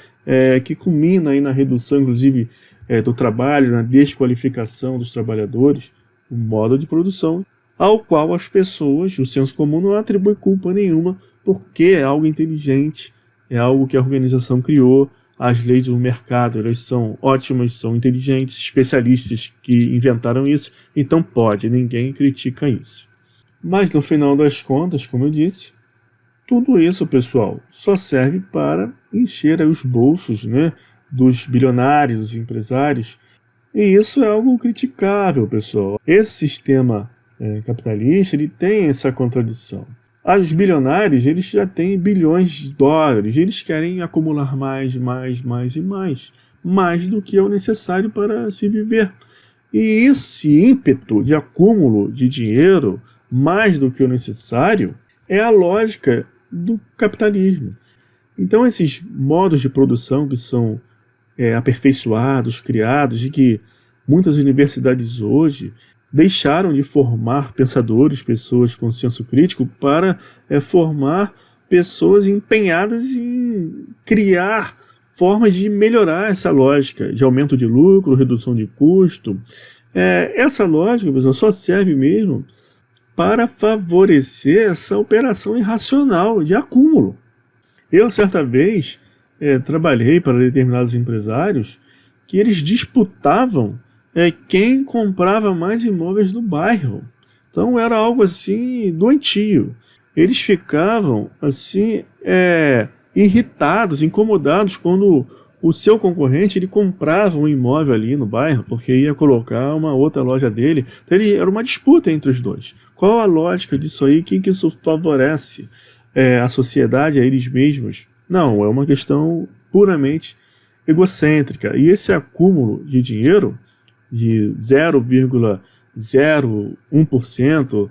que culmina aí na redução, inclusive, do trabalho, na desqualificação dos trabalhadores, o modo de produção, ao qual as pessoas, o senso comum, não atribui culpa nenhuma, porque é algo inteligente, é algo que a organização criou. As leis do mercado, elas são ótimas, são inteligentes, especialistas que inventaram isso, então pode, ninguém critica isso. Mas no final das contas, como eu disse, tudo isso, pessoal, só serve para encher os bolsos, né, dos bilionários, dos empresários, e isso é algo criticável, pessoal. Esse sistema capitalista, ele tem essa contradição. Os bilionários, eles já têm bilhões de dólares, eles querem acumular mais do que é o necessário para se viver. E esse ímpeto de acúmulo de dinheiro, mais do que o necessário, é a lógica do capitalismo. Então esses modos de produção que são aperfeiçoados, criados, e que muitas universidades hoje deixaram de formar pensadores, pessoas com senso crítico, para formar pessoas empenhadas em criar formas de melhorar essa lógica de aumento de lucro, redução de custo. Essa lógica, pessoal, só serve mesmo para favorecer essa operação irracional de acúmulo. Eu, certa vez, trabalhei para determinados empresários que eles disputavam quem comprava mais imóveis do bairro. Então era algo assim doentio. Eles ficavam assim irritados, incomodados quando o seu concorrente ele comprava um imóvel ali no bairro porque ia colocar uma outra loja dele. Então era uma disputa entre os dois. Qual a lógica disso aí? Quem que isso favorece? A sociedade, a eles mesmos? Não, é uma questão puramente egocêntrica. E esse acúmulo de dinheiro de 0,01%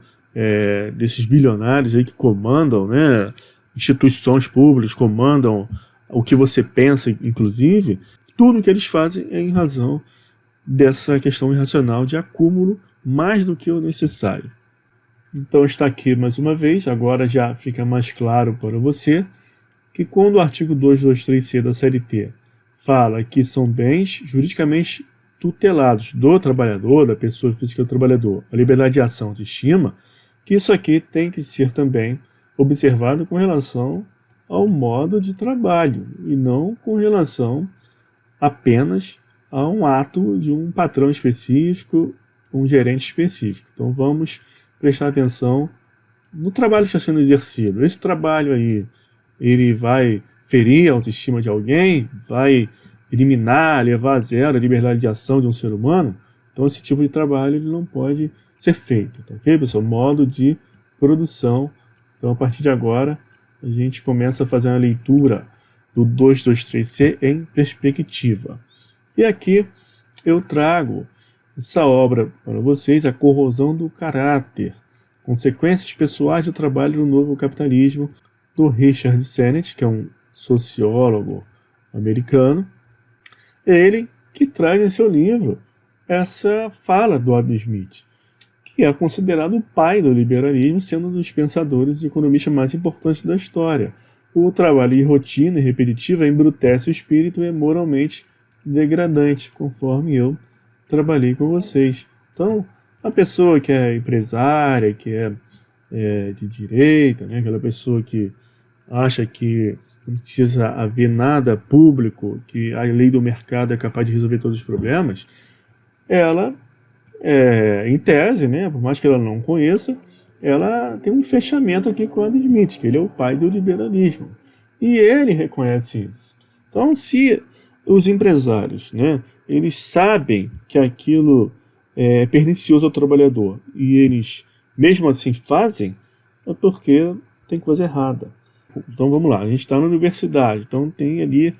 desses bilionários aí que comandam, né, instituições públicas, comandam o que você pensa, inclusive, tudo que eles fazem é em razão dessa questão irracional de acúmulo mais do que o necessário. Então está aqui mais uma vez, agora já fica mais claro para você que quando o artigo 223C da CLT fala que são bens juridicamente tutelados do trabalhador, da pessoa física do trabalhador, a liberdade de ação de estima, que isso aqui tem que ser também observado com relação ao modo de trabalho e não com relação apenas a um ato de um patrão específico, um gerente específico. Então vamos prestar atenção no trabalho que está sendo exercido. Esse trabalho aí, ele vai ferir a autoestima de alguém? Vai eliminar, levar a zero a liberdade de ação de um ser humano? Então esse tipo de trabalho ele não pode ser feita, tá ok, pessoal? Modo de produção. Então, a partir de agora, a gente começa a fazer uma leitura do 223C em perspectiva. E aqui eu trago essa obra para vocês, A Corrosão do Caráter, Consequências Pessoais do Trabalho no Novo Capitalismo, do Richard Sennett, que é um sociólogo americano. Ele que traz em seu livro essa fala do Adam Smith, que é considerado o pai do liberalismo, sendo um dos pensadores e economistas mais importantes da história. O trabalho de rotina e repetitiva embrutece o espírito e é moralmente degradante, conforme eu trabalhei com vocês. Então, a pessoa que é empresária, que é de direita, né, aquela pessoa que acha que não precisa haver nada público, que a lei do mercado é capaz de resolver todos os problemas, ela, em tese, né, por mais que ela não conheça, ela tem um fechamento aqui com Adam Smith, que ele é o pai do liberalismo. E ele reconhece isso. Então, se os empresários, né, eles sabem que aquilo é pernicioso ao trabalhador e eles, mesmo assim, fazem, é porque tem coisa errada. Então, vamos lá. A gente está na universidade, então tem ali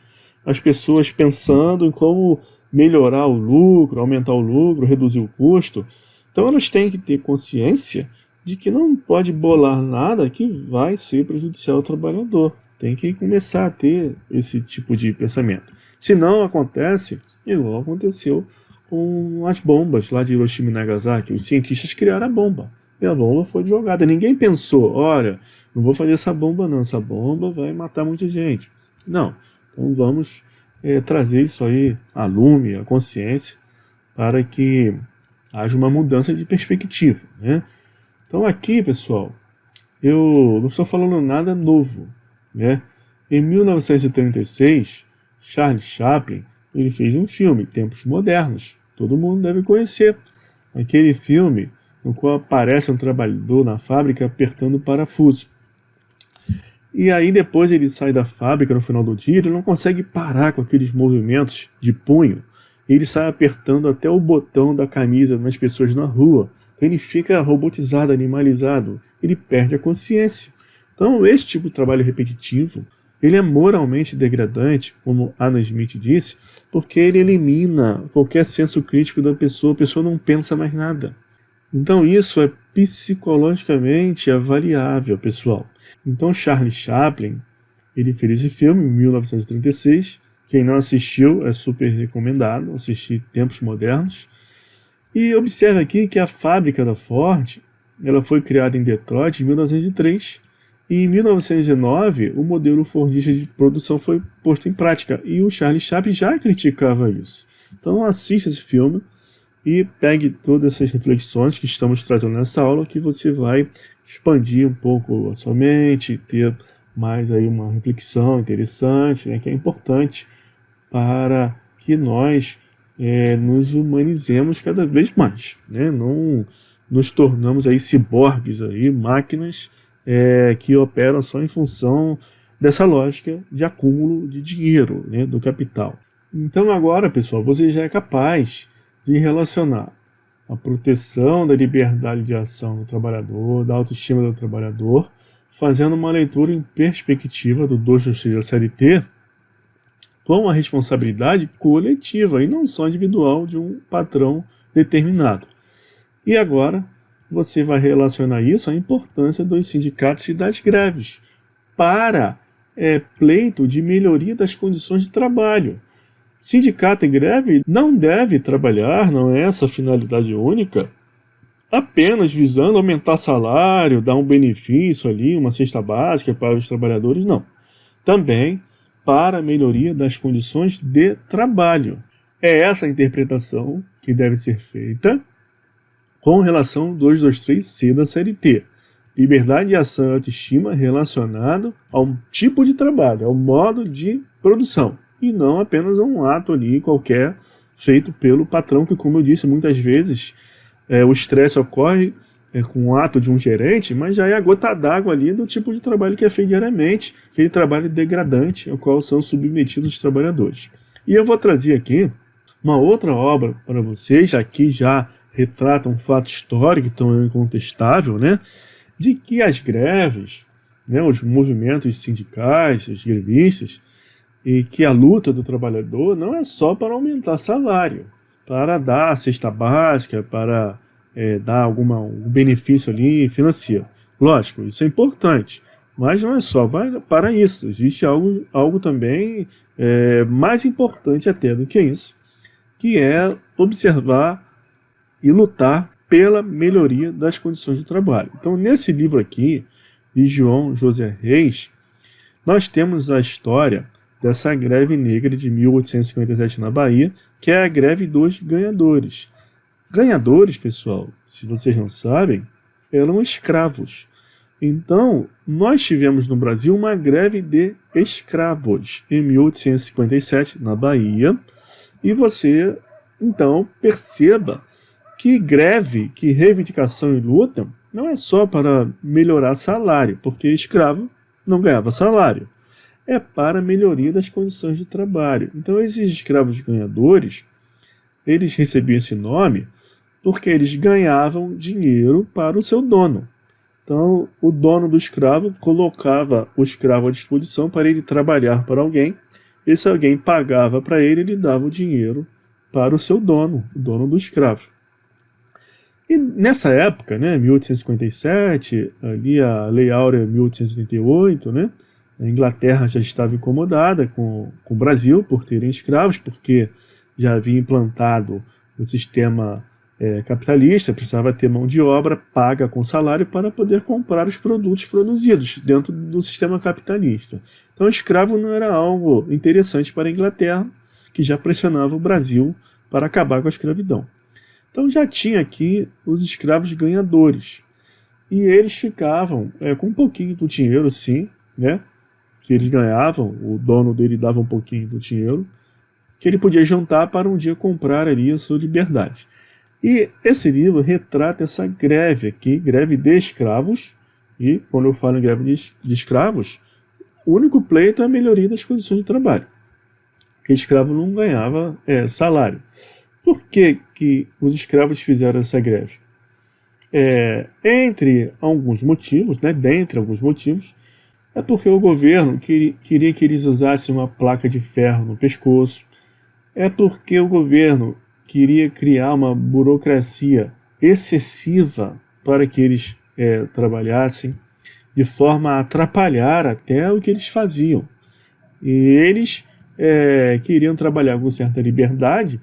as pessoas pensando em como melhorar o lucro, aumentar o lucro, reduzir o custo. Então, elas têm que ter consciência de que não pode bolar nada que vai ser prejudicial ao trabalhador. Tem que começar a ter esse tipo de pensamento. Se não acontece, igual aconteceu com as bombas lá de Hiroshima e Nagasaki. Os cientistas criaram a bomba. E a bomba foi jogada. Ninguém pensou, olha, não vou fazer essa bomba não, essa bomba vai matar muita gente. Não. Então vamos trazer isso aí à lume, à consciência, para que haja uma mudança de perspectiva, né? Então aqui, pessoal, eu não estou falando nada novo, né? Em 1936, Charles Chaplin ele fez um filme, Tempos Modernos. Todo mundo deve conhecer. Aquele filme no qual aparece um trabalhador na fábrica apertando o parafuso. E aí depois ele sai da fábrica no final do dia, ele não consegue parar com aqueles movimentos de punho. Ele sai apertando até o botão da camisa nas pessoas na rua. Então ele fica robotizado, animalizado. Ele perde a consciência. Então esse tipo de trabalho repetitivo, ele é moralmente degradante, como Adam Smith disse, porque ele elimina qualquer senso crítico da pessoa. A pessoa não pensa mais nada. Então isso é psicologicamente avaliável, pessoal. Então Charles Chaplin, ele fez esse filme em 1936. Quem não assistiu é super recomendado assistir Tempos Modernos. E observe aqui que a fábrica da Ford ela foi criada em Detroit em 1903. E em 1909 o modelo fordista de produção foi posto em prática. E o Charles Chaplin já criticava isso. Então assista esse filme e pegue todas essas reflexões que estamos trazendo nessa aula, que você vai expandir um pouco a sua mente, ter mais aí uma reflexão interessante, né, que é importante para que nós nos humanizemos cada vez mais, né? Não nos tornamos aí ciborgues, aí, máquinas que operam só em função dessa lógica de acúmulo de dinheiro, né, do capital. Então agora, pessoal, você já é capaz de relacionar a proteção da liberdade de ação do trabalhador, da autoestima do trabalhador, fazendo uma leitura em perspectiva do 223 da CLT com a responsabilidade coletiva e não só individual de um patrão determinado. E agora você vai relacionar isso à importância dos sindicatos e das greves para pleito de melhoria das condições de trabalho. Sindicato e greve não deve trabalhar, não é essa a finalidade única, apenas visando aumentar salário, dar um benefício ali, uma cesta básica para os trabalhadores, não. Também para a melhoria das condições de trabalho. É essa a interpretação que deve ser feita com relação ao 223C da CLT. Liberdade de ação e autoestima relacionado ao tipo de trabalho, ao modo de produção, e não apenas a um ato ali qualquer feito pelo patrão, que, como eu disse, muitas vezes o estresse ocorre com o ato de um gerente, mas já é a gota d'água ali do tipo de trabalho que é feito diariamente, aquele trabalho degradante ao qual são submetidos os trabalhadores. E eu vou trazer aqui uma outra obra para vocês, aqui já retrata um fato histórico tão incontestável, né, de que as greves, né, os movimentos sindicais, os grevistas, e que a luta do trabalhador não é só para aumentar salário, para dar a cesta básica, para dar algum benefício ali financeiro. Lógico, isso é importante, mas não é só para isso. Existe algo também mais importante até do que isso, que é observar e lutar pela melhoria das condições de trabalho. Então, nesse livro aqui, de João José Reis, nós temos a história dessa greve negra de 1857 na Bahia, que é a greve dos ganhadores. Ganhadores, pessoal, se vocês não sabem, eram escravos. Então, nós tivemos no Brasil uma greve de escravos em 1857 na Bahia, e você, então, perceba que greve, que reivindicação e luta não é só para melhorar salário, porque escravo não ganhava salário. É para a melhoria das condições de trabalho. Então, esses escravos ganhadores, eles recebiam esse nome porque eles ganhavam dinheiro para o seu dono. Então, o dono do escravo colocava o escravo à disposição para ele trabalhar para alguém. E se alguém pagava para ele, ele dava o dinheiro para o seu dono, o dono do escravo. E nessa época, né, 1857, ali a Lei Áurea 1888, né, a Inglaterra já estava incomodada com o Brasil por terem escravos, porque já havia implantado o sistema capitalista, precisava ter mão de obra paga com salário para poder comprar os produtos produzidos dentro do sistema capitalista. Então, o escravo não era algo interessante para a Inglaterra, que já pressionava o Brasil para acabar com a escravidão. Então, já tinha aqui os escravos ganhadores. E eles ficavam com um pouquinho do dinheiro, sim, né, que eles ganhavam, o dono dele dava um pouquinho do dinheiro, que ele podia juntar para um dia comprar ali a sua liberdade. E esse livro retrata essa greve aqui, greve de escravos, e quando eu falo em greve de escravos, o único pleito é a melhoria das condições de trabalho. Porque escravo não ganhava salário. Por que os escravos fizeram essa greve? Entre alguns motivos, né, dentre alguns motivos, é porque o governo queria que eles usassem uma placa de ferro no pescoço, é porque o governo queria criar uma burocracia excessiva para que eles trabalhassem, de forma a atrapalhar até o que eles faziam. E eles queriam trabalhar com certa liberdade,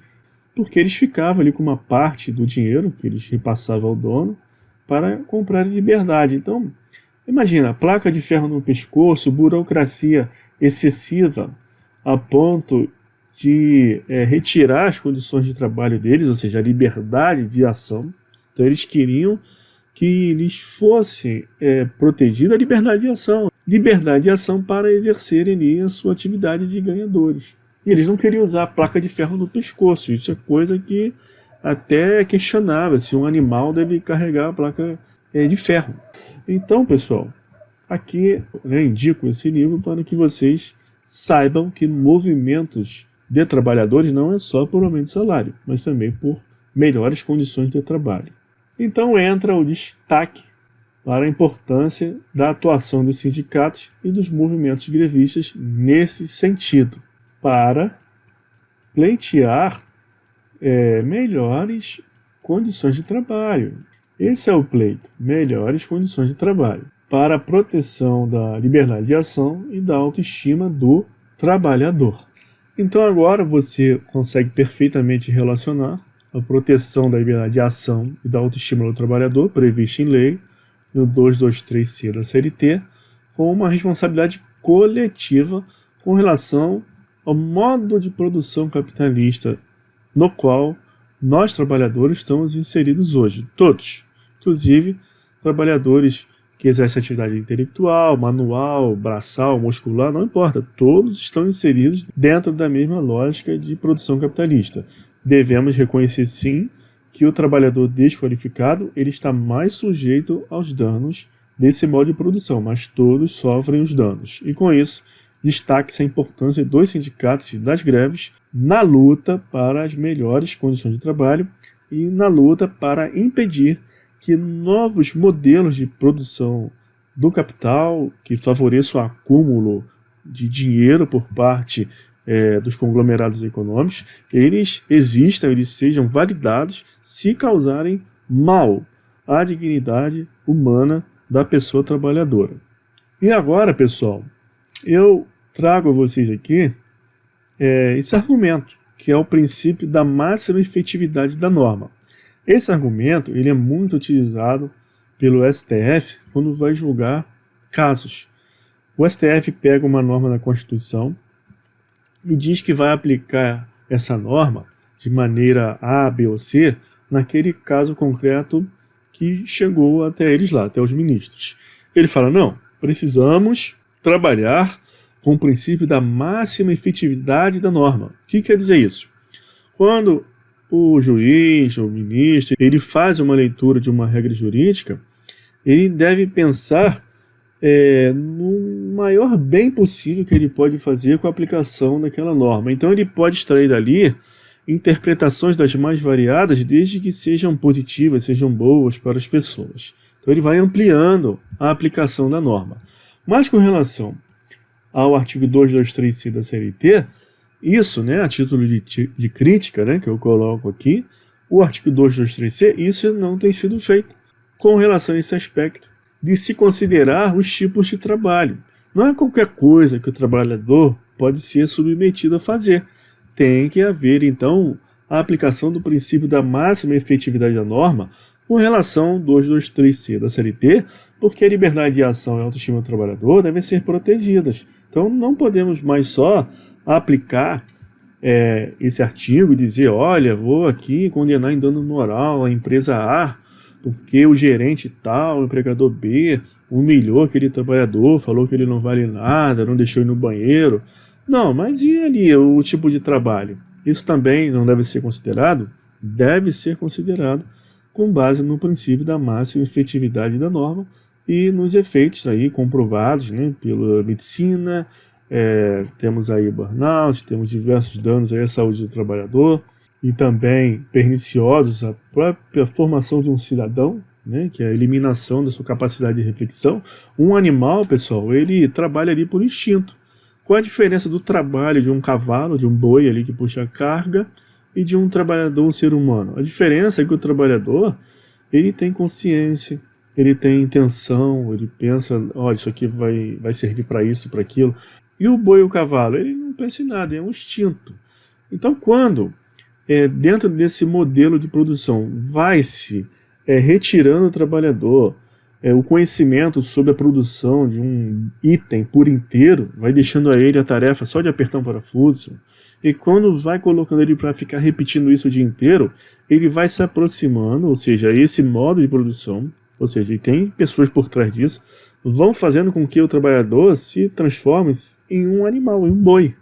porque eles ficavam ali com uma parte do dinheiro que eles repassavam ao dono para comprar liberdade. Então, imagina, placa de ferro no pescoço, burocracia excessiva, a ponto de retirar as condições de trabalho deles, ou seja, a liberdade de ação. Então eles queriam que lhes fosse protegida a liberdade de ação para exercerem ali a sua atividade de ganhadores. E eles não queriam usar a placa de ferro no pescoço. Isso é coisa que até é questionável, se um animal deve carregar a placa de ferro. Então, pessoal, aqui indico esse livro para que vocês saibam que movimentos de trabalhadores não é só por aumento de salário, mas também por melhores condições de trabalho. Então entra o destaque para a importância da atuação dos sindicatos e dos movimentos grevistas nesse sentido, para pleitear melhores condições de trabalho. Esse é o pleito, melhores condições de trabalho, para a proteção da liberdade de ação e da autoestima do trabalhador. Então agora você consegue perfeitamente relacionar a proteção da liberdade de ação e da autoestima do trabalhador, prevista em lei, no 223C da CLT, com uma responsabilidade coletiva com relação ao modo de produção capitalista no qual nós, trabalhadores, estamos inseridos hoje. Todos, inclusive trabalhadores que exercem atividade intelectual, manual, braçal, muscular, não importa, todos estão inseridos dentro da mesma lógica de produção capitalista. Devemos reconhecer, sim, que o trabalhador desqualificado ele está mais sujeito aos danos desse modo de produção, mas todos sofrem os danos. E com isso, destaque-se a importância dos sindicatos e das greves na luta para as melhores condições de trabalho, e na luta para impedir que novos modelos de produção do capital que favoreçam o acúmulo de dinheiro por parte dos conglomerados econômicos, eles existam, eles sejam validados se causarem mal à dignidade humana da pessoa trabalhadora. E agora, pessoal, eu trago a vocês aqui esse argumento, que é o princípio da máxima efetividade da norma. Esse argumento ele é muito utilizado pelo STF quando vai julgar casos. O STF pega uma norma da Constituição e diz que vai aplicar essa norma de maneira A, B ou C naquele caso concreto que chegou até eles lá, até os ministros. Ele fala, não, precisamos trabalhar com o princípio da máxima efetividade da norma. O que quer dizer isso? Quando o juiz, o ministro, ele faz uma leitura de uma regra jurídica, ele deve pensar no maior bem possível que ele pode fazer com a aplicação daquela norma. Então ele pode extrair dali interpretações das mais variadas, desde que sejam positivas, sejam boas para as pessoas. Então ele vai ampliando a aplicação da norma. Mas com relação ao artigo 223C da CLT, isso, né, a título de crítica, né, que eu coloco aqui, o artigo 223C, isso não tem sido feito com relação a esse aspecto de se considerar os tipos de trabalho. Não é qualquer coisa que o trabalhador pode ser submetido a fazer. Tem que haver, então, a aplicação do princípio da máxima efetividade da norma com relação ao 223C da CLT, porque a liberdade de ação e a autoestima do trabalhador devem ser protegidas. Então, não podemos mais só aplicar esse artigo e dizer, olha, vou aqui condenar em dano moral a empresa A, porque o gerente tal, o empregador B, humilhou aquele trabalhador, falou que ele não vale nada, não deixou ir no banheiro. Não, mas e ali o tipo de trabalho? Isso também não deve ser considerado? Deve ser considerado com base no princípio da máxima efetividade da norma e nos efeitos aí comprovados, né, pela medicina. Temos aí burnout, temos diversos danos aí à saúde do trabalhador e também perniciosos à própria formação de um cidadão, né, que é a eliminação da sua capacidade de reflexão. Um animal, pessoal, ele trabalha ali por instinto. Qual a diferença do trabalho de um cavalo, de um boi ali que puxa a carga, e de um trabalhador, um ser humano? A diferença é que o trabalhador, ele tem consciência, ele tem intenção, ele pensa, olha, isso aqui vai servir para isso, para aquilo. E o boi e o cavalo, ele não pensa em nada, é um instinto. Então, quando dentro desse modelo de produção vai-se retirando o trabalhador o conhecimento sobre a produção de um item por inteiro, vai deixando a ele a tarefa só de apertar um parafuso, e quando vai colocando ele para ficar repetindo isso o dia inteiro, ele vai se aproximando, ou seja, esse modo de produção, ou seja, e tem pessoas por trás disso, vão fazendo com que o trabalhador se transforme em um animal, em um boi.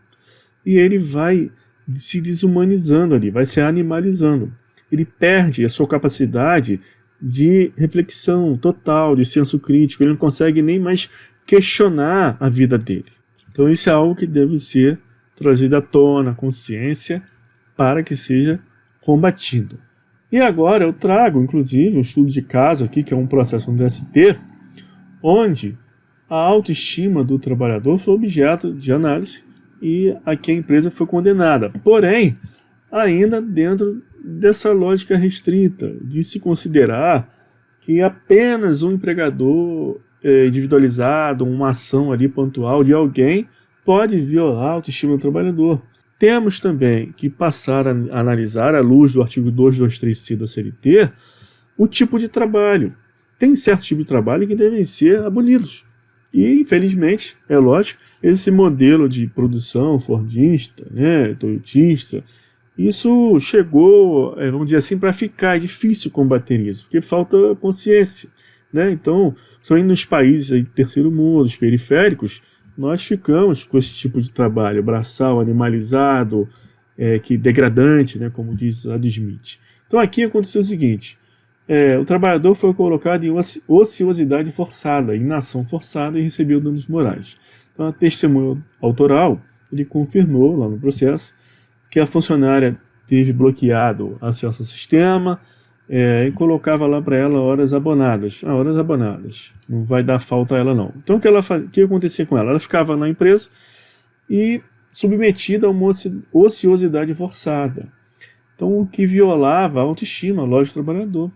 E ele vai se desumanizando ali, vai se animalizando. Ele perde a sua capacidade de reflexão total, de senso crítico, ele não consegue nem mais questionar a vida dele. Então isso é algo que deve ser trazido à tona, consciência, para que seja combatido. E agora eu trago, inclusive, um estudo de caso aqui, que é um processo no DST, onde a autoestima do trabalhador foi objeto de análise e aqui a empresa foi condenada. Porém, ainda dentro dessa lógica restrita, de se considerar que apenas um empregador individualizado, uma ação ali pontual de alguém, pode violar a autoestima do trabalhador. Temos também que passar a analisar, à luz do artigo 223C da CLT, o tipo de trabalho. Tem certo tipo de trabalho que devem ser abolidos. E, infelizmente, é lógico, esse modelo de produção fordista, né, toyotista, isso chegou, vamos dizer assim, para ficar. É difícil combater isso, porque falta consciência, né? Então, principalmente nos países aí, terceiro mundo, os periféricos, nós ficamos com esse tipo de trabalho, braçal, animalizado, que degradante, né, como diz Adam Smith. Então aqui aconteceu o seguinte, o trabalhador foi colocado em ociosidade forçada, inação forçada e recebeu danos morais. Então a testemunha autoral, ele confirmou lá no processo que a funcionária teve bloqueado acesso ao sistema, e colocava lá para ela horas abonadas. Horas abonadas, não vai dar falta a ela não. Então o que acontecia com ela? Ela ficava na empresa e submetida a uma ociosidade forçada. Então o que violava a autoestima, lógico, do trabalhador.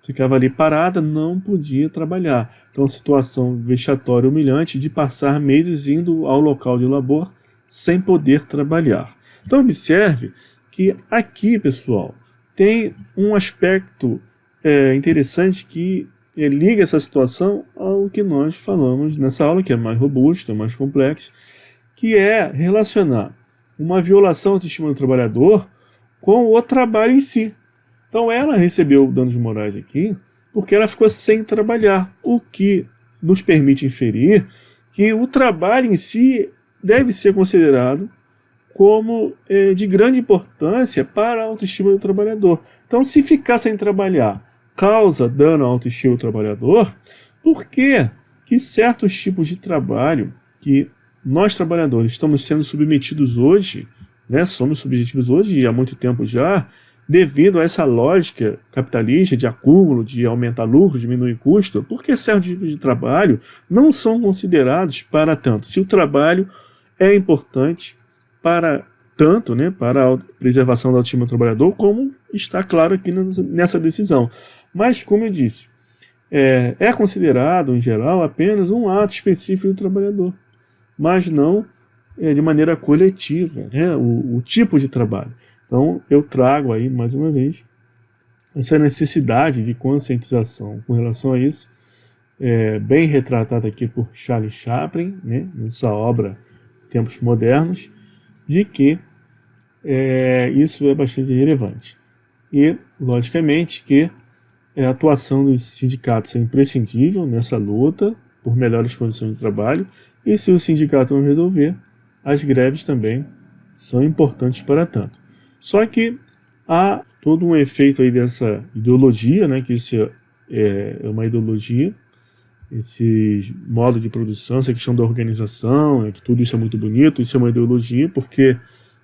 Ficava ali parada, não podia trabalhar. Então, a situação vexatória, humilhante de passar meses indo ao local de labor sem poder trabalhar. Então, observe que aqui, pessoal, tem um aspecto interessante que liga essa situação ao que nós falamos nessa aula, que é mais robusto, é mais complexo, que é relacionar uma violação à autoestima do trabalhador com o trabalho em si. Então ela recebeu danos morais aqui porque ela ficou sem trabalhar, o que nos permite inferir que o trabalho em si deve ser considerado como de grande importância para a autoestima do trabalhador. Então, se ficar sem trabalhar causa dano à autoestima do trabalhador, por que certos tipos de trabalho que nós trabalhadores estamos sendo submetidos hoje, somos submetidos hoje e há muito tempo já, devido a essa lógica capitalista de acúmulo, de aumentar lucro, diminuir custo, porque certos tipos de trabalho não são considerados para tanto. Se o trabalho é importante para tanto, para a preservação da autoestima do trabalhador, como está claro aqui nessa decisão. Mas, como eu disse, é considerado, em geral, apenas um ato específico do trabalhador, mas não de maneira coletiva, o tipo de trabalho. Então, eu trago aí, mais uma vez, essa necessidade de conscientização com relação a isso, bem retratada aqui por Charles Chaplin, nessa obra Tempos Modernos, de que isso é bastante relevante. E, logicamente, que a atuação dos sindicatos é imprescindível nessa luta por melhores condições de trabalho, e se o sindicato não resolver, as greves também são importantes para tanto. Só que há todo um efeito aí dessa ideologia, que isso é uma ideologia, esse modo de produção, essa questão da organização, que tudo isso é muito bonito, isso é uma ideologia, porque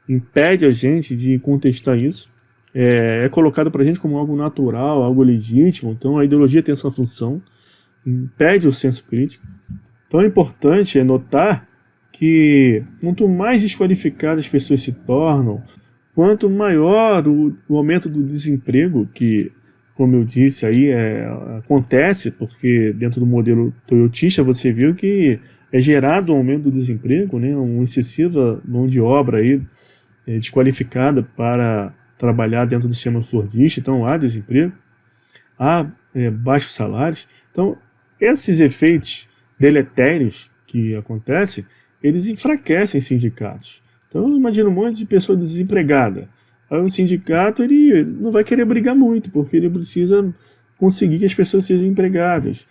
impede a gente de contestar isso, é colocado para a gente como algo natural, algo legítimo. Então a ideologia tem essa função, impede o senso crítico. Então é importante notar que quanto mais desqualificadas as pessoas se tornam, quanto maior o aumento do desemprego, que, como eu disse, aí acontece, porque dentro do modelo toyotista você viu que é gerado um aumento do desemprego, uma excessiva mão de obra aí, desqualificada para trabalhar dentro do sistema fordista. Então há desemprego, há baixos salários. Então esses efeitos deletérios que acontecem, eles enfraquecem sindicatos. Então imagina um monte de pessoa desempregada. Aí o sindicato ele não vai querer brigar muito, porque ele precisa conseguir que as pessoas sejam empregadas.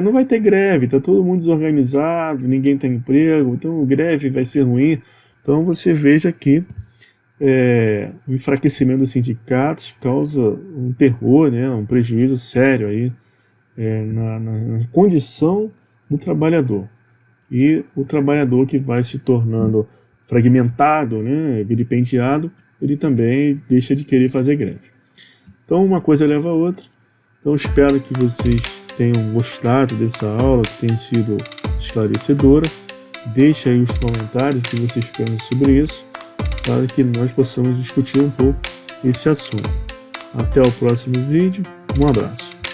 Não vai ter greve, está todo mundo desorganizado, ninguém tem emprego, então greve vai ser ruim. Então você veja que o enfraquecimento dos sindicatos causa um terror, um prejuízo sério aí, na condição do trabalhador. E o trabalhador que vai se tornando fragmentado, vilipendiado, ele também deixa de querer fazer greve. Então uma coisa leva a outra. Então espero que vocês tenham gostado dessa aula, que tenha sido esclarecedora. Deixe aí os comentários que vocês pensam sobre isso, para que nós possamos discutir um pouco esse assunto. Até o próximo vídeo, um abraço.